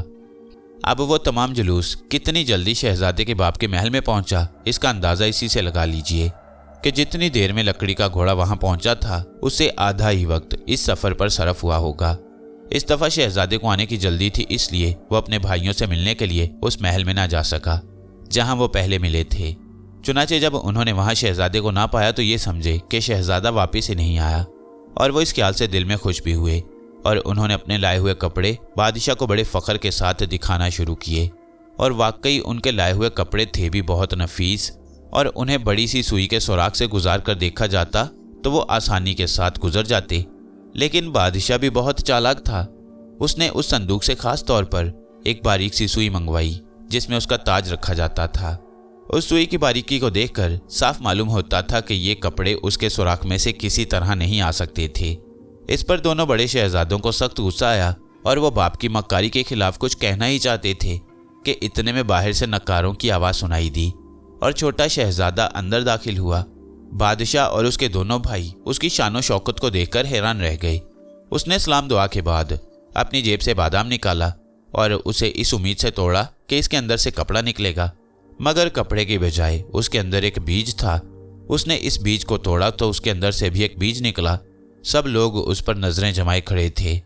अब वो तमाम जुलूस कितनी जल्दी शहजादे के बाप के महल में पहुंचा, इसका अंदाज़ा इसी से लगा लीजिए कि जितनी देर में लकड़ी का घोड़ा वहां पहुंचा था उससे आधा ही वक्त इस सफ़र पर सरफ हुआ होगा। इस दफ़ा शहजादे को आने की जल्दी थी, इसलिए वो अपने भाइयों से मिलने के लिए उस महल में ना जा सका जहां वो पहले मिले थे। चुनाचे जब उन्होंने वहां शहजादे को ना पाया तो ये समझे कि शहजादा वापस ही नहीं आया और वो इस ख्याल से दिल में खुश भी हुए और उन्होंने अपने लाए हुए कपड़े बादशाह को बड़े फ़ख्र के साथ दिखाना शुरू किए। और वाकई उनके लाए हुए कपड़े थे भी बहुत नफीस और उन्हें बड़ी सी सुई के सुराख से गुजार कर देखा जाता तो वो आसानी के साथ गुजर जाते। लेकिन बादशाह भी बहुत चालाक था। उसने उस संदूक से खास तौर पर एक बारीक सी सुई मंगवाई जिसमें उसका ताज रखा जाता था। उस सुई की बारीकी को देखकर साफ मालूम होता था कि ये कपड़े उसके सुराख में से किसी तरह नहीं आ सकते थे। इस पर दोनों बड़े शहजादों को सख्त गुस्सा आया और वो बाप की मक्कारी के खिलाफ कुछ कहना ही चाहते थे कि इतने में बाहर से नक्कारों की आवाज़ सुनाई दी और छोटा शहजादा अंदर दाखिल हुआ। बादशाह और उसके दोनों भाई उसकी शानो शौकत को देखकर हैरान रह गए। उसने सलाम दुआ के बाद अपनी जेब से बादाम निकाला और उसे इस उम्मीद से तोड़ा कि इसके अंदर से कपड़ा निकलेगा, मगर कपड़े के बजाय उसके अंदर एक बीज था। उसने इस बीज को तोड़ा तो उसके अंदर से भी एक बीज निकला। सब लोग उस पर नजरें जमाए खड़े थे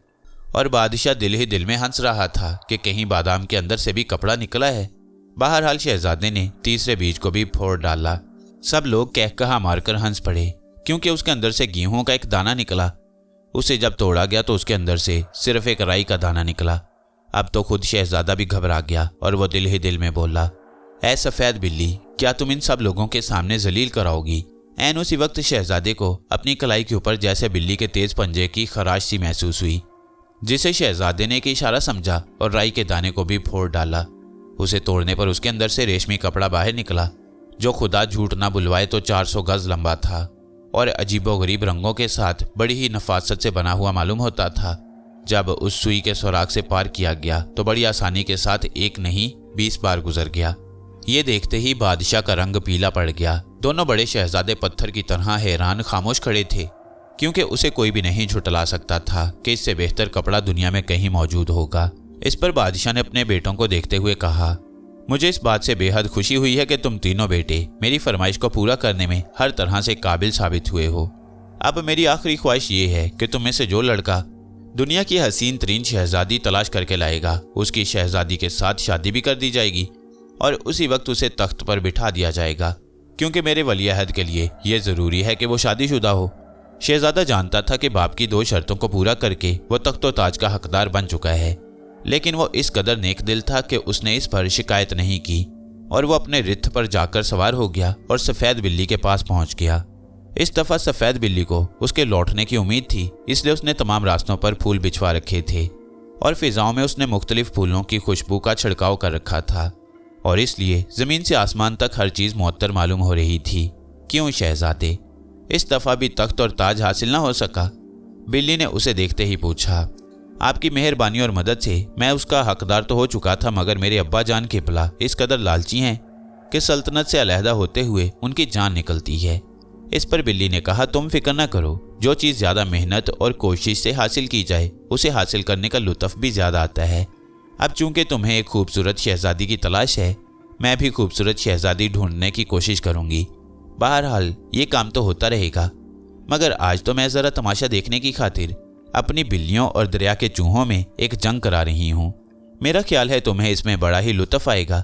और बादशाह दिल ही दिल में हंस रहा था कि कहीं बादाम के अंदर से भी कपड़ा निकला है। बहरहाल शहजादे ने तीसरे बीज को भी फोड़ डाला। सब लोग कहकहा मारकर हंस पड़े क्योंकि उसके अंदर से गेहूं का एक दाना निकला। उसे जब तोड़ा गया तो उसके अंदर से सिर्फ एक राई का दाना निकला। अब तो खुद शहजादा भी घबरा गया और वो दिल ही दिल में बोला, ऐ सफ़ेद बिल्ली, क्या तुम इन सब लोगों के सामने जलील कराओगी? ऐन उसी वक्त शहजादे को अपनी कलाई के ऊपर जैसे बिल्ली के तेज पंजे की खराश सी महसूस हुई, जिसे शहजादे ने एक इशारा समझा और राई के दाने को भी फोड़ डाला। उसे तोड़ने पर उसके अंदर से रेशमी कपड़ा बाहर निकला, जो खुदा झूठ ना बुलवाए तो 400 गज लंबा था और अजीबोगरीब रंगों के साथ बड़ी ही नफासत से बना हुआ मालूम होता था। जब उस सुई के सुराख से पार किया गया तो बड़ी आसानी के साथ एक नहीं 20 बार गुजर गया। ये देखते ही बादशाह का रंग पीला पड़ गया। दोनों बड़े शहजादे पत्थर की तरह हैरान खामोश खड़े थे, क्योंकि उसे कोई भी नहीं झुठला सकता था कि इससे बेहतर कपड़ा दुनिया में कहीं मौजूद होगा। इस पर बादशाह ने अपने बेटों को देखते हुए कहा, मुझे इस बात से बेहद खुशी हुई है कि तुम तीनों बेटे मेरी फरमाइश को पूरा करने में हर तरह से काबिल साबित हुए हो। अब मेरी आखिरी ख्वाहिश ये है कि तुम में से जो लड़का दुनिया की हसीन तरीन शहजादी तलाश करके लाएगा, उसकी शहजादी के साथ शादी भी कर दी जाएगी और उसी वक्त उसे तख्त पर बिठा दिया जाएगा, क्योंकि मेरे वली अहद के लिए यह ज़रूरी है कि वो शादीशुदा हो। शहजादा जानता था कि बाप की 2 शर्तों को पूरा करके वो तख्तो ताज का हकदार बन चुका है, लेकिन वो इस कदर नेक दिल था कि उसने इस पर शिकायत नहीं की और वो अपने रिथ पर जाकर सवार हो गया और सफ़ेद बिल्ली के पास पहुंच गया। इस दफ़ा सफ़ेद बिल्ली को उसके लौटने की उम्मीद थी, इसलिए उसने तमाम रास्तों पर फूल बिछवा रखे थे और फिजाओं में उसने मुख्तलिफ फूलों की खुशबू का छिड़काव कर रखा था और इसलिए ज़मीन से आसमान तक हर चीज़ मुअत्तर मालूम हो रही थी। क्यों शहजादे, इस दफ़ा भी तख्त और ताज हासिल ना हो सका? बिल्ली ने उसे देखते ही पूछा। आपकी मेहरबानी और मदद से मैं उसका हकदार तो हो चुका था, मगर मेरे अब्बा जान के भला इस कदर लालची हैं कि सल्तनत से अलहदा होते हुए उनकी जान निकलती है। इस पर बिल्ली ने कहा, तुम फिक्र न करो, जो चीज़ ज़्यादा मेहनत और कोशिश से हासिल की जाए उसे हासिल करने का लुत्फ़ भी ज़्यादा आता है। अब चूंकि तुम्हें एक खूबसूरत शहजादी की तलाश है, मैं भी खूबसूरत शहजादी ढूंढने की कोशिश करूंगी। बहरहाल ये काम तो होता रहेगा, मगर आज तो मैं ज़रा तमाशा देखने की खातिर अपनी बिल्लियों और दरिया के चूहों में एक जंग करा रही हूँ। मेरा ख्याल है तुम्हें इसमें बड़ा ही लुत्फ़ आएगा।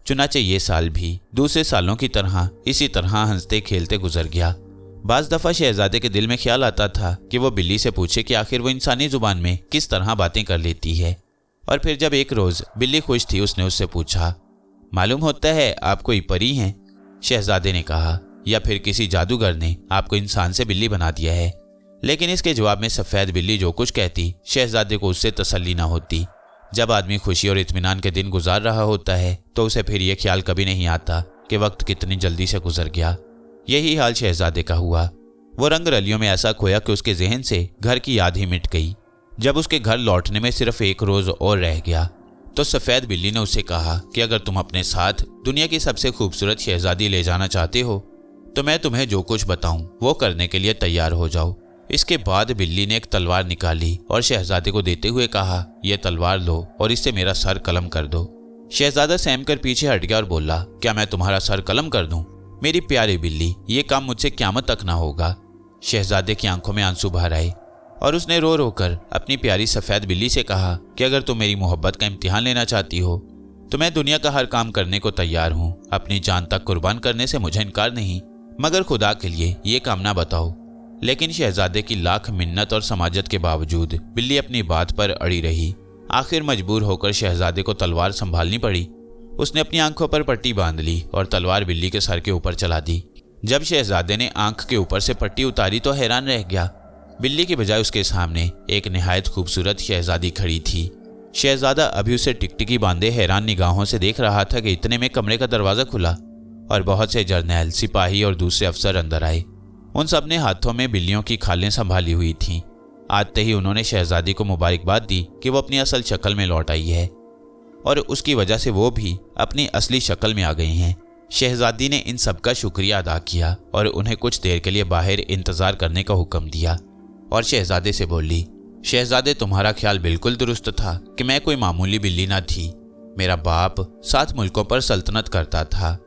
चुनाचे ये साल भी दूसरे सालों की तरह इसी तरह हंसते खेलते गुजर गया। बाज़ दफ़ा शहजादे के दिल में ख्याल आता था कि वो बिल्ली से पूछे कि आखिर वो इंसानी ज़ुबान में किस तरह बातें कर लेती है। और फिर जब एक रोज़ बिल्ली खुश थी, उसने उससे पूछा, मालूम होता है आप कोई परी हैं? शहजादे ने कहा, या फिर किसी जादूगर ने आपको इंसान से बिल्ली बना दिया है। लेकिन इसके जवाब में सफ़ेद बिल्ली जो कुछ कहती, शहजादे को उससे तसल्ली ना होती। जब आदमी खुशी और इत्मीनान के दिन गुजार रहा होता है तो उसे फिर यह ख्याल कभी नहीं आता कि वक्त कितनी जल्दी से गुजर गया। यही हाल शहजादे का हुआ। वो रंग रलियों में ऐसा खोया कि उसके जहन से घर की याद ही मिट गई। जब उसके घर लौटने में सिर्फ एक रोज़ और रह गया तो सफ़ेद बिल्ली ने उससे कहा कि अगर तुम अपने साथ दुनिया की सबसे खूबसूरत शहजादी ले जाना चाहते हो तो मैं तुम्हें जो कुछ बताऊं वो करने के लिए तैयार हो जाओ। इसके बाद बिल्ली ने एक तलवार निकाली और शहजादे को देते हुए कहा, यह तलवार लो और इससे मेरा सर कलम कर दो। शहजादा सहम कर पीछे हट गया और बोला, क्या मैं तुम्हारा सर कलम कर दूं? मेरी प्यारी बिल्ली, ये काम मुझसे क़यामत तक ना होगा। शहजादे की आंखों में आंसू भर आए और उसने रो रो कर अपनी प्यारी सफ़ेद बिल्ली से कहा कि अगर तुम मेरी मोहब्बत का इम्तिहान लेना चाहती हो तो मैं दुनिया का हर काम करने को तैयार हूँ। अपनी जान तक कुर्बान करने से मुझे इनकार नहीं, मगर खुदा के लिए ये काम ना बताओ। लेकिन शहजादे की लाख मिन्नत और समाजत के बावजूद बिल्ली अपनी बात पर अड़ी रही। आखिर मजबूर होकर शहजादे को तलवार संभालनी पड़ी। उसने अपनी आंखों पर पट्टी बांध ली और तलवार बिल्ली के सर के ऊपर चला दी। जब शहजादे ने आंख के ऊपर से पट्टी उतारी तो हैरान रह गया। बिल्ली की बजाय उसके सामने एक निहायत खूबसूरत शहजादी खड़ी थी। शहजादा अभी उसे टिकटिकी बांधे हैरान निगाहों से देख रहा था कि इतने में कमरे का दरवाज़ा खुला और बहुत से जर्नैल, सिपाही और दूसरे अफसर अंदर आए। उन सब ने हाथों में बिल्लियों की खालें संभाली हुई थीं। आते ही उन्होंने शहजादी को मुबारकबाद दी कि वो अपनी असल शक्ल में लौट आई है और उसकी वजह से वो भी अपनी असली शक्ल में आ गई हैं। शहजादी ने इन सब का शुक्रिया अदा किया और उन्हें कुछ देर के लिए बाहर इंतज़ार करने का हुक्म दिया और शहजादे से बोली, शहजादे, तुम्हारा ख्याल बिल्कुल दुरुस्त था कि मैं कोई मामूली बिल्ली ना थी। मेरा बाप 7 मुल्कों पर सल्तनत करता था।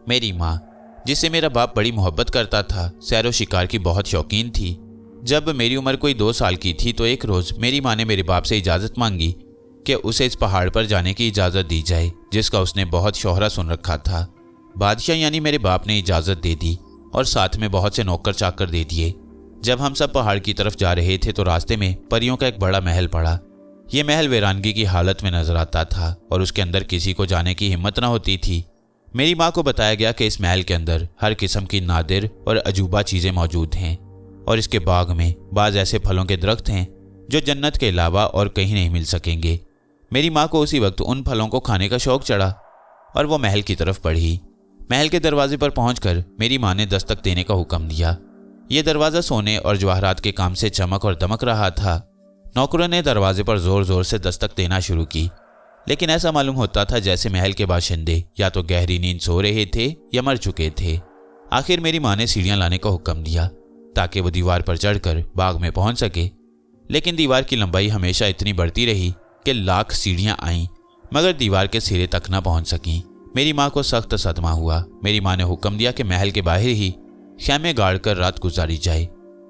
मेरी माँ, जिसे मेरा बाप बड़ी मोहब्बत करता था, सैर व शिकार की बहुत शौकीन थी। जब मेरी उम्र कोई 2 साल की थी तो एक रोज़ मेरी माँ ने मेरे बाप से इजाज़त मांगी कि उसे इस पहाड़ पर जाने की इजाज़त दी जाए जिसका उसने बहुत शोहरा सुन रखा था। बादशाह यानी मेरे बाप ने इजाज़त दे दी और साथ में बहुत से नौकर चाकर दे दिए। जब हम सब पहाड़ की तरफ जा रहे थे तो रास्ते में परियों का एक बड़ा महल पड़ा। ये महल वीरानगी की हालत में नजर आता था और उसके अंदर किसी को जाने की हिम्मत न होती थी। मेरी माँ को बताया गया कि इस महल के अंदर हर किस्म की नादिर और अजूबा चीज़ें मौजूद हैं और इसके बाग में बाज़ ऐसे फलों के दरख्त हैं जो जन्नत के अलावा और कहीं नहीं मिल सकेंगे। मेरी माँ को उसी वक्त उन फलों को खाने का शौक चढ़ा और वो महल की तरफ बढ़ी। महल के दरवाजे पर पहुंचकर मेरी माँ ने दस्तक देने का हुक्म दिया। ये दरवाज़ा सोने और जवाहरात के काम से चमक और दमक रहा था। नौकरों ने दरवाजे पर ज़ोर ज़ोर से दस्तक देना शुरू की, लेकिन ऐसा मालूम होता था जैसे महल के बाशिंदे या तो गहरी नींद सो रहे थे या मर चुके थे। आखिर मेरी माँ ने सीढ़ियाँ लाने का हुक्म दिया ताकि वो दीवार पर चढ़कर बाग में पहुंच सके, लेकिन दीवार की लंबाई हमेशा इतनी बढ़ती रही कि लाख सीढ़ियाँ आईं मगर दीवार के सिरे तक न पहुंच सकीं। मेरी माँ को सख्त सदमा हुआ। मेरी माँ ने हुक्म दिया कि महल के बाहर ही खैमे गाड़ कर रात गुजारी जाए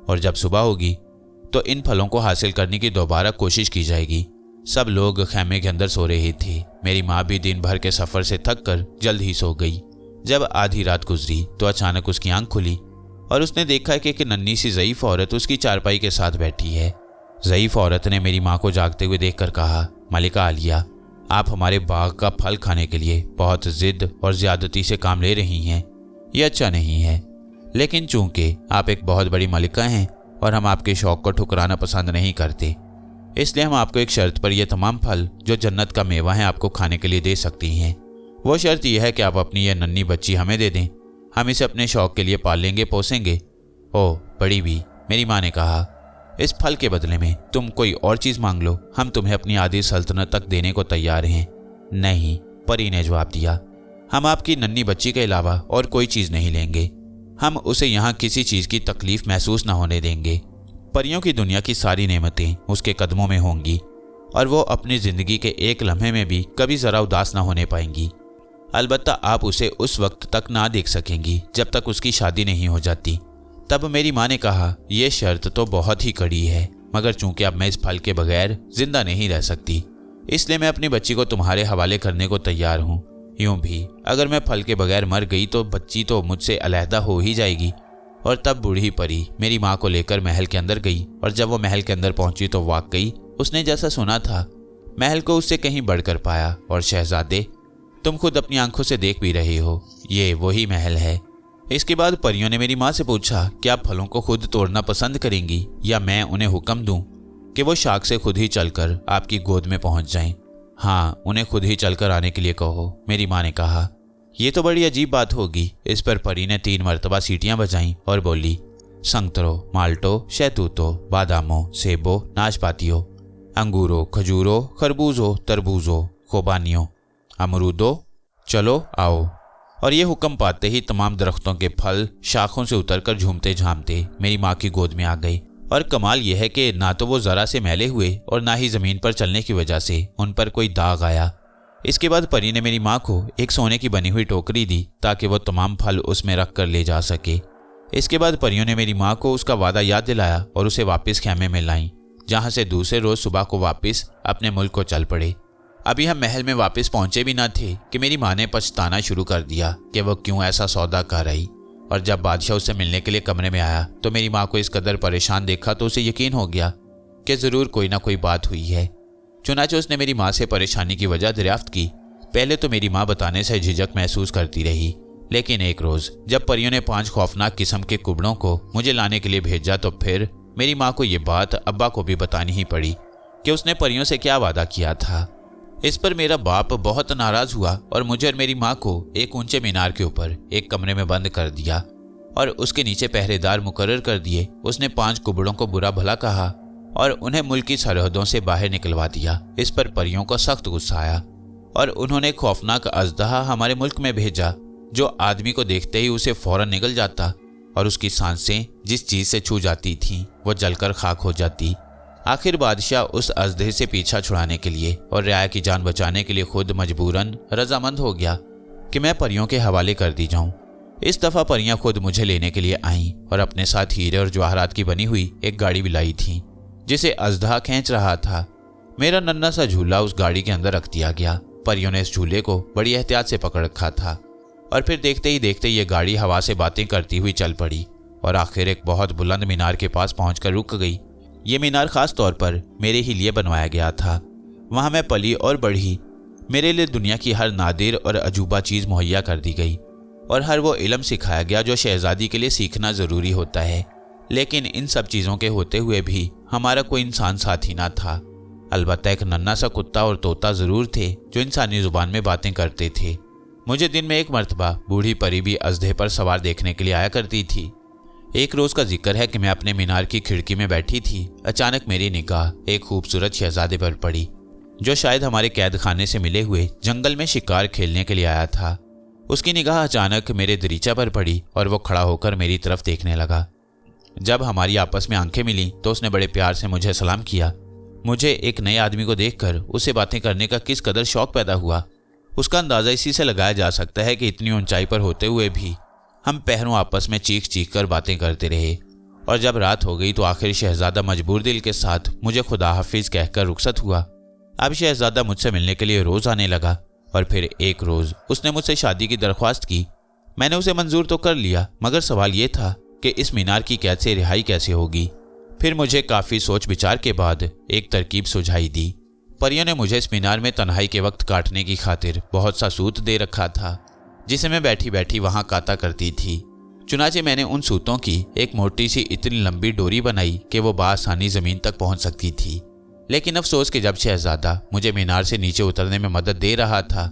और जब सुबह होगी तो इन फलों को हासिल करने की दोबारा कोशिश की जाएगी। सब लोग खैमे के अंदर सो रहे थे। मेरी माँ भी दिन भर के सफ़र से थक कर जल्द ही सो गई। जब आधी रात गुजरी तो अचानक उसकी आंख खुली और उसने देखा कि एक नन्ही सी ज़ईफ़ औरत उसकी चारपाई के साथ बैठी है। ज़ईफ़ औरत ने मेरी माँ को जागते हुए देखकर कहा, मलिका आलिया, आप हमारे बाग का फल खाने के लिए बहुत ज़िद और ज़्यादती से काम ले रही हैं। यह अच्छा नहीं है, लेकिन चूंकि आप एक बहुत बड़ी मलिका हैं और हम आपके शौक़ को ठुकराना पसंद नहीं करते, इसलिए हम आपको एक शर्त पर यह तमाम फल जो जन्नत का मेवा है आपको खाने के लिए दे सकती हैं। वो शर्त यह है कि आप अपनी यह नन्ही बच्ची हमें दे दें। हम इसे अपने शौक़ के लिए पालेंगे पोसेंगे। ओह बड़ी भी, मेरी माँ ने कहा, इस फल के बदले में तुम कोई और चीज़ मांग लो, हम तुम्हें अपनी आधी सल्तनत तक देने को तैयार हैं। नहीं, परी ने जवाब दिया, हम आपकी नन्ही बच्ची के अलावा और कोई चीज़ नहीं लेंगे। हम उसे यहाँ किसी चीज़ की तकलीफ महसूस न होने देंगे। परियों की दुनिया की सारी नेमतें उसके कदमों में होंगी और वो अपनी ज़िंदगी के एक लम्हे में भी कभी ज़रा उदास ना होने पाएंगी। अलबत्ता आप उसे उस वक्त तक ना देख सकेंगी जब तक उसकी शादी नहीं हो जाती। तब मेरी माँ ने कहा, यह शर्त तो बहुत ही कड़ी है, मगर चूंकि अब मैं इस फल के बगैर जिंदा नहीं रह सकती, इसलिए मैं अपनी बच्ची को तुम्हारे हवाले करने को तैयार हूँ। यूं भी अगर मैं फल के बगैर मर गई तो बच्ची तो मुझसे अलहदा हो ही जाएगी। और तब बूढ़ी परी मेरी माँ को लेकर महल के अंदर गई और जब वो महल के अंदर पहुंची तो वाकई उसने जैसा सुना था महल को उससे कहीं बढ़कर पाया। और शहजादे, तुम खुद अपनी आंखों से देख भी रहे हो, ये वही महल है। इसके बाद परियों ने मेरी माँ से पूछा, क्या आप फलों को खुद तोड़ना पसंद करेंगी या मैं उन्हें हुक्म दूं कि वो शाख से खुद ही चलकर आपकी गोद में पहुंच जाएं? हाँ, उन्हें खुद ही चलकर आने के लिए कहो, मेरी माँ ने कहा। ये तो बड़ी अजीब बात होगी। इस पर परी ने 3 मरतबा सीटियां बजाईं और बोली, संतरो, माल्टो, शहतूतो, बादामो, सेबो, नाशपातियों, अंगूरो, खजूरो, खरबूजो, तरबूजो, खोबानियों, अमरूदो, चलो आओ। और ये हुक्म पाते ही तमाम दरख्तों के फल शाखों से उतरकर झूमते झामते मेरी माँ की गोद में आ गए। और कमाल यह है कि ना तो वो ज़रा से मैले हुए और ना ही ज़मीन पर चलने की वजह से उन पर कोई दाग आया। इसके बाद परी ने मेरी माँ को एक सोने की बनी हुई टोकरी दी ताकि वो तमाम फल उसमें रख कर ले जा सके। इसके बाद परियों ने मेरी माँ को उसका वादा याद दिलाया और उसे वापस खैमे में लाईं, जहाँ से दूसरे रोज़ सुबह को वापस अपने मुल्क को चल पड़े। अभी हम महल में वापस पहुंचे भी ना थे कि मेरी माँ ने पछताना शुरू कर दिया कि वो क्यों ऐसा सौदा कर रही। और जब बादशाह उससे मिलने के लिए कमरे में आया तो मेरी माँ को इस कदर परेशान देखा तो उसे यकीन हो गया कि ज़रूर कोई ना कोई बात हुई है। चुनांचे उसने मेरी माँ से परेशानी की वजह दरियाफ्त की। पहले तो मेरी माँ बताने से झिझक महसूस करती रही, लेकिन एक रोज़ जब परियों ने 5 खौफनाक किस्म के कुबड़ों को मुझे लाने के लिए भेजा तो फिर मेरी माँ को ये बात अब्बा को भी बतानी ही पड़ी कि उसने परियों से क्या वादा किया था। इस पर मेरा बाप बहुत नाराज़ हुआ और मुझे और मेरी माँ को एक ऊंचे मीनार के ऊपर एक कमरे में बंद कर दिया और उसके नीचे पहरेदार मुकर्रर कर दिए। उसने 5 कुबड़ों को बुरा भला कहा और उन्हें मुल्क की सरहदों से बाहर निकलवा दिया। इस पर परियों को सख्त गुस्सा आया और उन्होंने खौफनाक अजदहा हमारे मुल्क में भेजा, जो आदमी को देखते ही उसे फौरन निगल जाता और उसकी सांसें जिस चीज़ से छू जाती थीं वो जलकर खाक हो जाती। आखिर बादशाह उस अजदहे से पीछा छुड़ाने के लिए और रियाया की जान बचाने के लिए खुद मजबूरन रजामंद हो गया कि मैं परियों के हवाले कर दी जाऊं। इस दफ़ा परियां खुद मुझे लेने के लिए आईं और अपने साथ हीरे और जवाहरात की बनी हुई एक गाड़ी भी लाई थी, जिसे अजदा खींच रहा था। मेरा नन्हा सा झूला उस गाड़ी के अंदर रख दिया गया। परियों ने इस झूले को बड़ी एहतियात से पकड़ रखा था और फिर देखते ही देखते ये गाड़ी हवा से बातें करती हुई चल पड़ी और आखिर एक बहुत बुलंद मीनार के पास पहुंचकर रुक गई। ये मीनार खास तौर पर मेरे ही लिए बनवाया गया था। वहां मैं पली और बढ़ी। मेरे लिए दुनिया की हर नादिर और अजूबा चीज़ मुहैया कर दी गई और हर वो इल्म सिखाया गया जो शहजादी के लिए सीखना ज़रूरी होता है। लेकिन इन सब चीज़ों के होते हुए भी हमारा कोई इंसान साथी ना था। अलबत्ता एक नन्हा सा कुत्ता और तोता ज़रूर थे जो इंसानी ज़ुबान में बातें करते थे। मुझे दिन में एक मर्तबा बूढ़ी परी भी अजदे पर सवार देखने के लिए आया करती थी। एक रोज़ का जिक्र है कि मैं अपने मीनार की खिड़की में बैठी थी। अचानक मेरी निगाह एक खूबसूरत शहजादे पर पड़ी जो शायद हमारे कैद खाने से मिले हुए जंगल में शिकार खेलने के लिए आया था। उसकी निगाह अचानक मेरे दरीचा पर पड़ी और वो खड़ा होकर मेरी तरफ देखने लगा। जब हमारी आपस में आंखें मिली तो उसने बड़े प्यार से मुझे सलाम किया। मुझे एक नए आदमी को देखकर उससे बातें करने का किस कदर शौक पैदा हुआ, उसका अंदाज़ा इसी से लगाया जा सकता है कि इतनी ऊंचाई पर होते हुए भी हम पहरों आपस में चीख चीख कर बातें करते रहे। और जब रात हो गई तो आखिर शहजादा मजबूर दिल के साथ मुझे खुदा हाफिज कहकर रुखसत हुआ। अब शहजादा मुझसे मिलने के लिए रोज़ आने लगा और फिर एक रोज़ उसने मुझसे शादी की दरख्वास्त की। मैंने उसे मंजूर तो कर लिया, मगर सवाल ये था कि इस मीनार की कैद से रिहाई कैसे होगी। फिर मुझे काफ़ी सोच विचार के बाद एक तरकीब सुझाई दी। परियों ने मुझे इस मीनार में तन्हाई के वक्त काटने की खातिर बहुत सा सूत दे रखा था, जिसे मैं बैठी बैठी वहाँ काता करती थी। चुनाचे मैंने उन सूतों की एक मोटी सी इतनी लंबी डोरी बनाई कि वो बआसानी ज़मीन तक पहुँच सकती थी। लेकिन अफसोस कि जब शहजादा मुझे मीनार से नीचे उतरने में मदद दे रहा था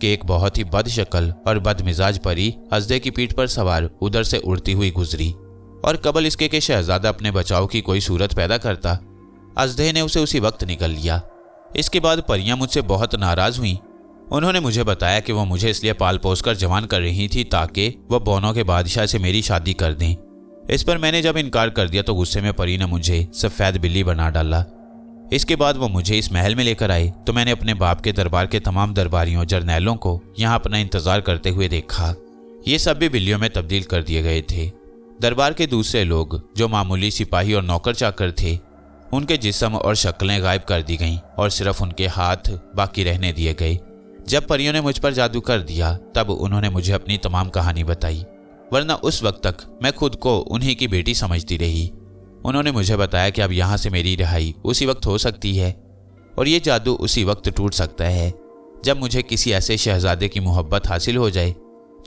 कि एक बहुत ही बदशक्ल और बदमिजाज परी अजदे की पीठ पर सवार उधर से उड़ती हुई गुजरी और कबल इसके कि शहजादा अपने बचाव की कोई सूरत पैदा करता, अजदे ने उसे उसी वक्त निकल लिया। इसके बाद परियां मुझसे बहुत नाराज़ हुईं। उन्होंने मुझे बताया कि वो मुझे इसलिए पाल पोस कर जवान कर रही थी ताकि वह बोनों के बादशाह से मेरी शादी कर दें। इस पर मैंने जब इनकार कर दिया तो गुस्से में परी ने मुझे सफ़ेद बिल्ली बना डाला। इसके बाद वो मुझे इस महल में लेकर आए तो मैंने अपने बाप के दरबार के तमाम दरबारियों जर्नैलों को यहाँ अपना इंतज़ार करते हुए देखा। ये सब भी बिल्लियों में तब्दील कर दिए गए थे। दरबार के दूसरे लोग जो मामूली सिपाही और नौकर चाकर थे, उनके जिस्म और शक्लें गायब कर दी गईं और सिर्फ उनके हाथ बाकी रहने दिए गए। जब परियों ने मुझ पर जादू कर दिया तब उन्होंने मुझे अपनी तमाम कहानी बताई, वरना उस वक्त तक मैं खुद को उन्हीं की बेटी समझती रही। उन्होंने मुझे बताया कि अब यहाँ से मेरी रिहाई उसी वक्त हो सकती है और ये जादू उसी वक्त टूट सकता है जब मुझे किसी ऐसे शहजादे की मोहब्बत हासिल हो जाए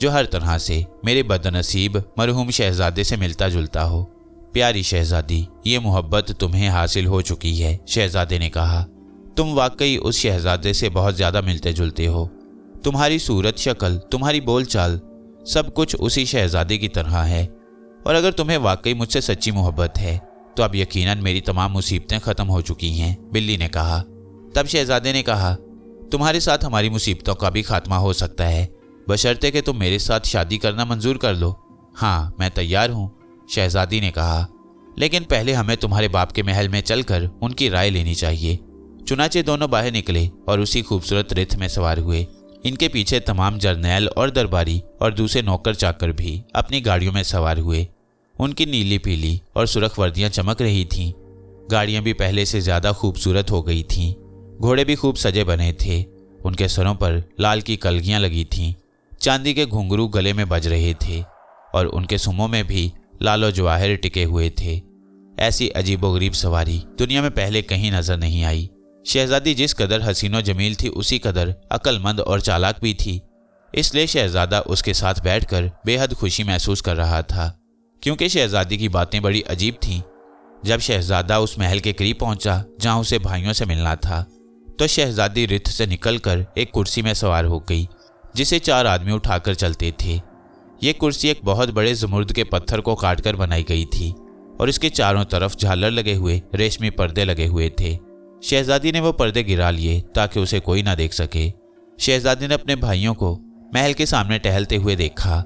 जो हर तरह से मेरे बदनसीब मरहूम शहजादे से मिलता जुलता हो। प्यारी शहजादी, ये मोहब्बत तुम्हें हासिल हो चुकी है, शहजादे ने कहा। तुम वाकई उस शहजादे से बहुत ज़्यादा मिलते जुलते हो। तुम्हारी सूरत, शक्ल, तुम्हारी बोलचाल, सब कुछ उसी शहजादे की तरह है। और अगर तुम्हें वाकई मुझसे सच्ची मोहब्बत है तो अब यकीनन मेरी तमाम मुसीबतें ख़त्म हो चुकी हैं, बिल्ली ने कहा। तब शहजादे ने कहा, तुम्हारे साथ हमारी मुसीबतों का भी खात्मा हो सकता है, बशर्ते कि तुम मेरे साथ शादी करना मंजूर कर लो। हाँ, मैं तैयार हूँ, शहजादी ने कहा, लेकिन पहले हमें तुम्हारे बाप के महल में चलकर उनकी राय लेनी चाहिए। चुनाचे दोनों बाहर निकले और उसी खूबसूरत रथ में सवार हुए। इनके पीछे तमाम जर्नैल और दरबारी और दूसरे नौकर चाकर भी अपनी गाड़ियों में सवार हुए। उनकी नीली पीली और सुर्ख वर्दियां चमक रही थीं। गाड़ियां भी पहले से ज़्यादा खूबसूरत हो गई थीं। घोड़े भी खूब सजे बने थे। उनके सरों पर लाल की कलगियां लगी थीं। चांदी के घुंघरू गले में बज रहे थे और उनके सुमों में भी लालो जवाहर टिके हुए थे। ऐसी अजीबोगरीब सवारी दुनिया में पहले कहीं नजर नहीं आई। शहजादी जिस कदर हसीनो जमील थी उसी कदर अक्लमंद और चालाक भी थी, इसलिए शहजादा उसके साथ बैठकर बेहद खुशी महसूस कर रहा था, क्योंकि शहजादी की बातें बड़ी अजीब थीं। जब शहजादा उस महल के करीब पहुंचा जहां उसे भाइयों से मिलना था, तो शहजादी रथ से निकलकर एक कुर्सी में सवार हो गई, जिसे 4 आदमी उठाकर चलते थे। ये कुर्सी एक बहुत बड़े जमुर्द के पत्थर को काटकर बनाई गई थी और इसके चारों तरफ झालर लगे हुए रेशमी पर्दे लगे हुए थे। शहजादी ने वो पर्दे गिरा लिए ताकि उसे कोई ना देख सके। शहजादी ने अपने भाइयों को महल के सामने टहलते हुए देखा।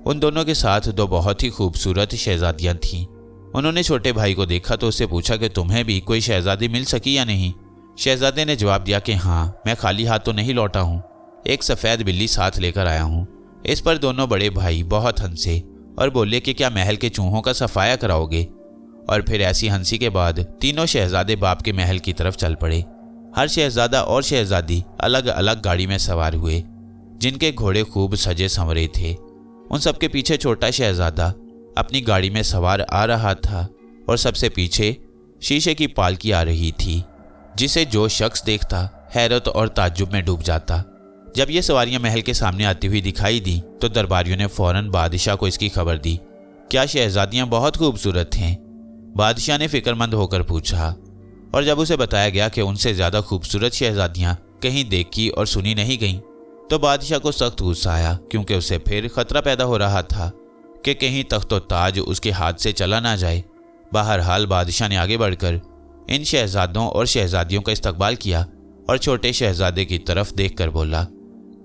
उन दोनों के साथ 2 बहुत ही खूबसूरत शहजादियां थीं। उन्होंने छोटे भाई को देखा तो उससे पूछा कि तुम्हें भी कोई शहजादी मिल सकी या नहीं। शहजादे ने जवाब दिया कि हाँ, मैं खाली हाथ तो नहीं लौटा हूँ, एक सफ़ेद बिल्ली साथ लेकर आया हूँ। इस पर दोनों बड़े भाई बहुत हंसे और बोले कि क्या महल के चूहों का सफाया कराओगे। और फिर ऐसी हंसी के बाद तीनों शहजादे बाप के महल की तरफ चल पड़े। हर शहजादा और शहजादी अलग अलग गाड़ी में सवार हुए, जिनके घोड़े खूब सजे संवरे थे। उन सबके पीछे छोटा शहजादा अपनी गाड़ी में सवार आ रहा था और सबसे पीछे शीशे की पालकी आ रही थी, जिसे जो शख्स देखता हैरत और ताज्जुब में डूब जाता। जब ये सवारियां महल के सामने आती हुई दिखाई दी तो दरबारियों ने फौरन बादशाह को इसकी खबर दी। क्या शहजादियां बहुत खूबसूरत हैं? बादशाह ने फिक्रमंद होकर पूछा, और जब उसे बताया गया कि उनसे ज़्यादा खूबसूरत शहजादियां कहीं देखी और सुनी नहीं गईं, तो बादशाह को सख्त गुस्सा आया, क्योंकि उसे फिर खतरा पैदा हो रहा था कि कहीं तख्तो ताज उसके हाथ से चला ना जाए। बहरहाल बादशाह ने आगे बढ़कर इन शहजादों और शहजादियों का इस्तकबाल किया और छोटे शहजादे की तरफ देखकर बोला,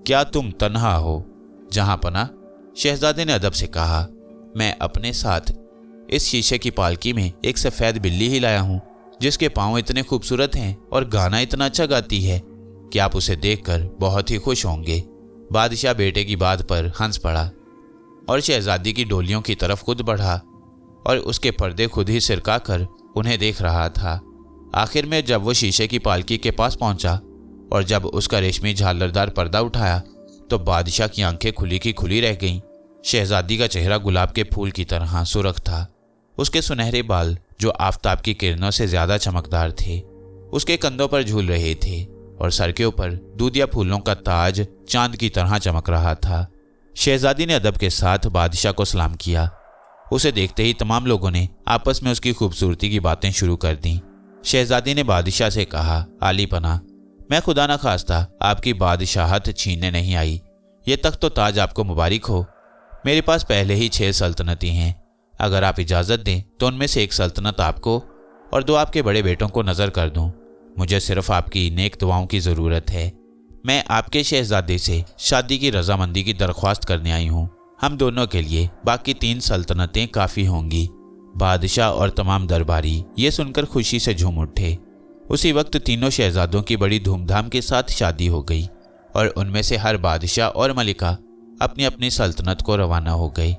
क्या तुम तन्हा हो? जहां पना, शहजादे ने अदब से कहा, मैं अपने साथ इस शीशे की पालकी में एक सफ़ेद बिल्ली ही लाया हूँ, जिसके पाँव इतने खूबसूरत हैं और गाना इतना अच्छा गाती है कि आप उसे देखकर बहुत ही खुश होंगे। बादशाह बेटे की बात पर हंस पड़ा और शहजादी की डोलियों की तरफ खुद बढ़ा और उसके पर्दे खुद ही सिरका कर उन्हें देख रहा था। आखिर में जब वो शीशे की पालकी के पास पहुंचा और जब उसका रेशमी झालरदार पर्दा उठाया तो बादशाह की आंखें खुली की खुली रह गईं। शहजादी का चेहरा गुलाब के फूल की तरह सुर्ख था। उसके सुनहरे बाल, जो आफताब की किरणों से ज़्यादा चमकदार थे, उसके कंधों पर झूल रहे थे और सर के ऊपर दूधिया फूलों का ताज चांद की तरह चमक रहा था। शहजादी ने अदब के साथ बादशाह को सलाम किया। उसे देखते ही तमाम लोगों ने आपस में उसकी खूबसूरती की बातें शुरू कर दी। शहजादी ने बादशाह से कहा, आली पना, मैं खुदा न खास्ता आपकी बादशाहत छीनने नहीं आई। ये तख्त तो ताज आपको मुबारक हो। मेरे पास पहले ही 6 सल्तनतें हैं। अगर आप इजाज़त दें तो उनमें से एक सल्तनत आपको और 2 आपके बड़े बेटों को नज़र कर दूं। मुझे सिर्फ आपकी नेक दुआओं की ज़रूरत है। मैं आपके शहजादे से शादी की रजामंदी की दरख्वास्त करने आई हूँ। हम दोनों के लिए बाकी 3 सल्तनतें काफ़ी होंगी। बादशाह और तमाम दरबारी ये सुनकर खुशी से झूम उठे। उसी वक्त तीनों शहजादों की बड़ी धूमधाम के साथ शादी हो गई और उनमें से हर बादशाह और मलिका अपनी अपनी सल्तनत को रवाना हो गए।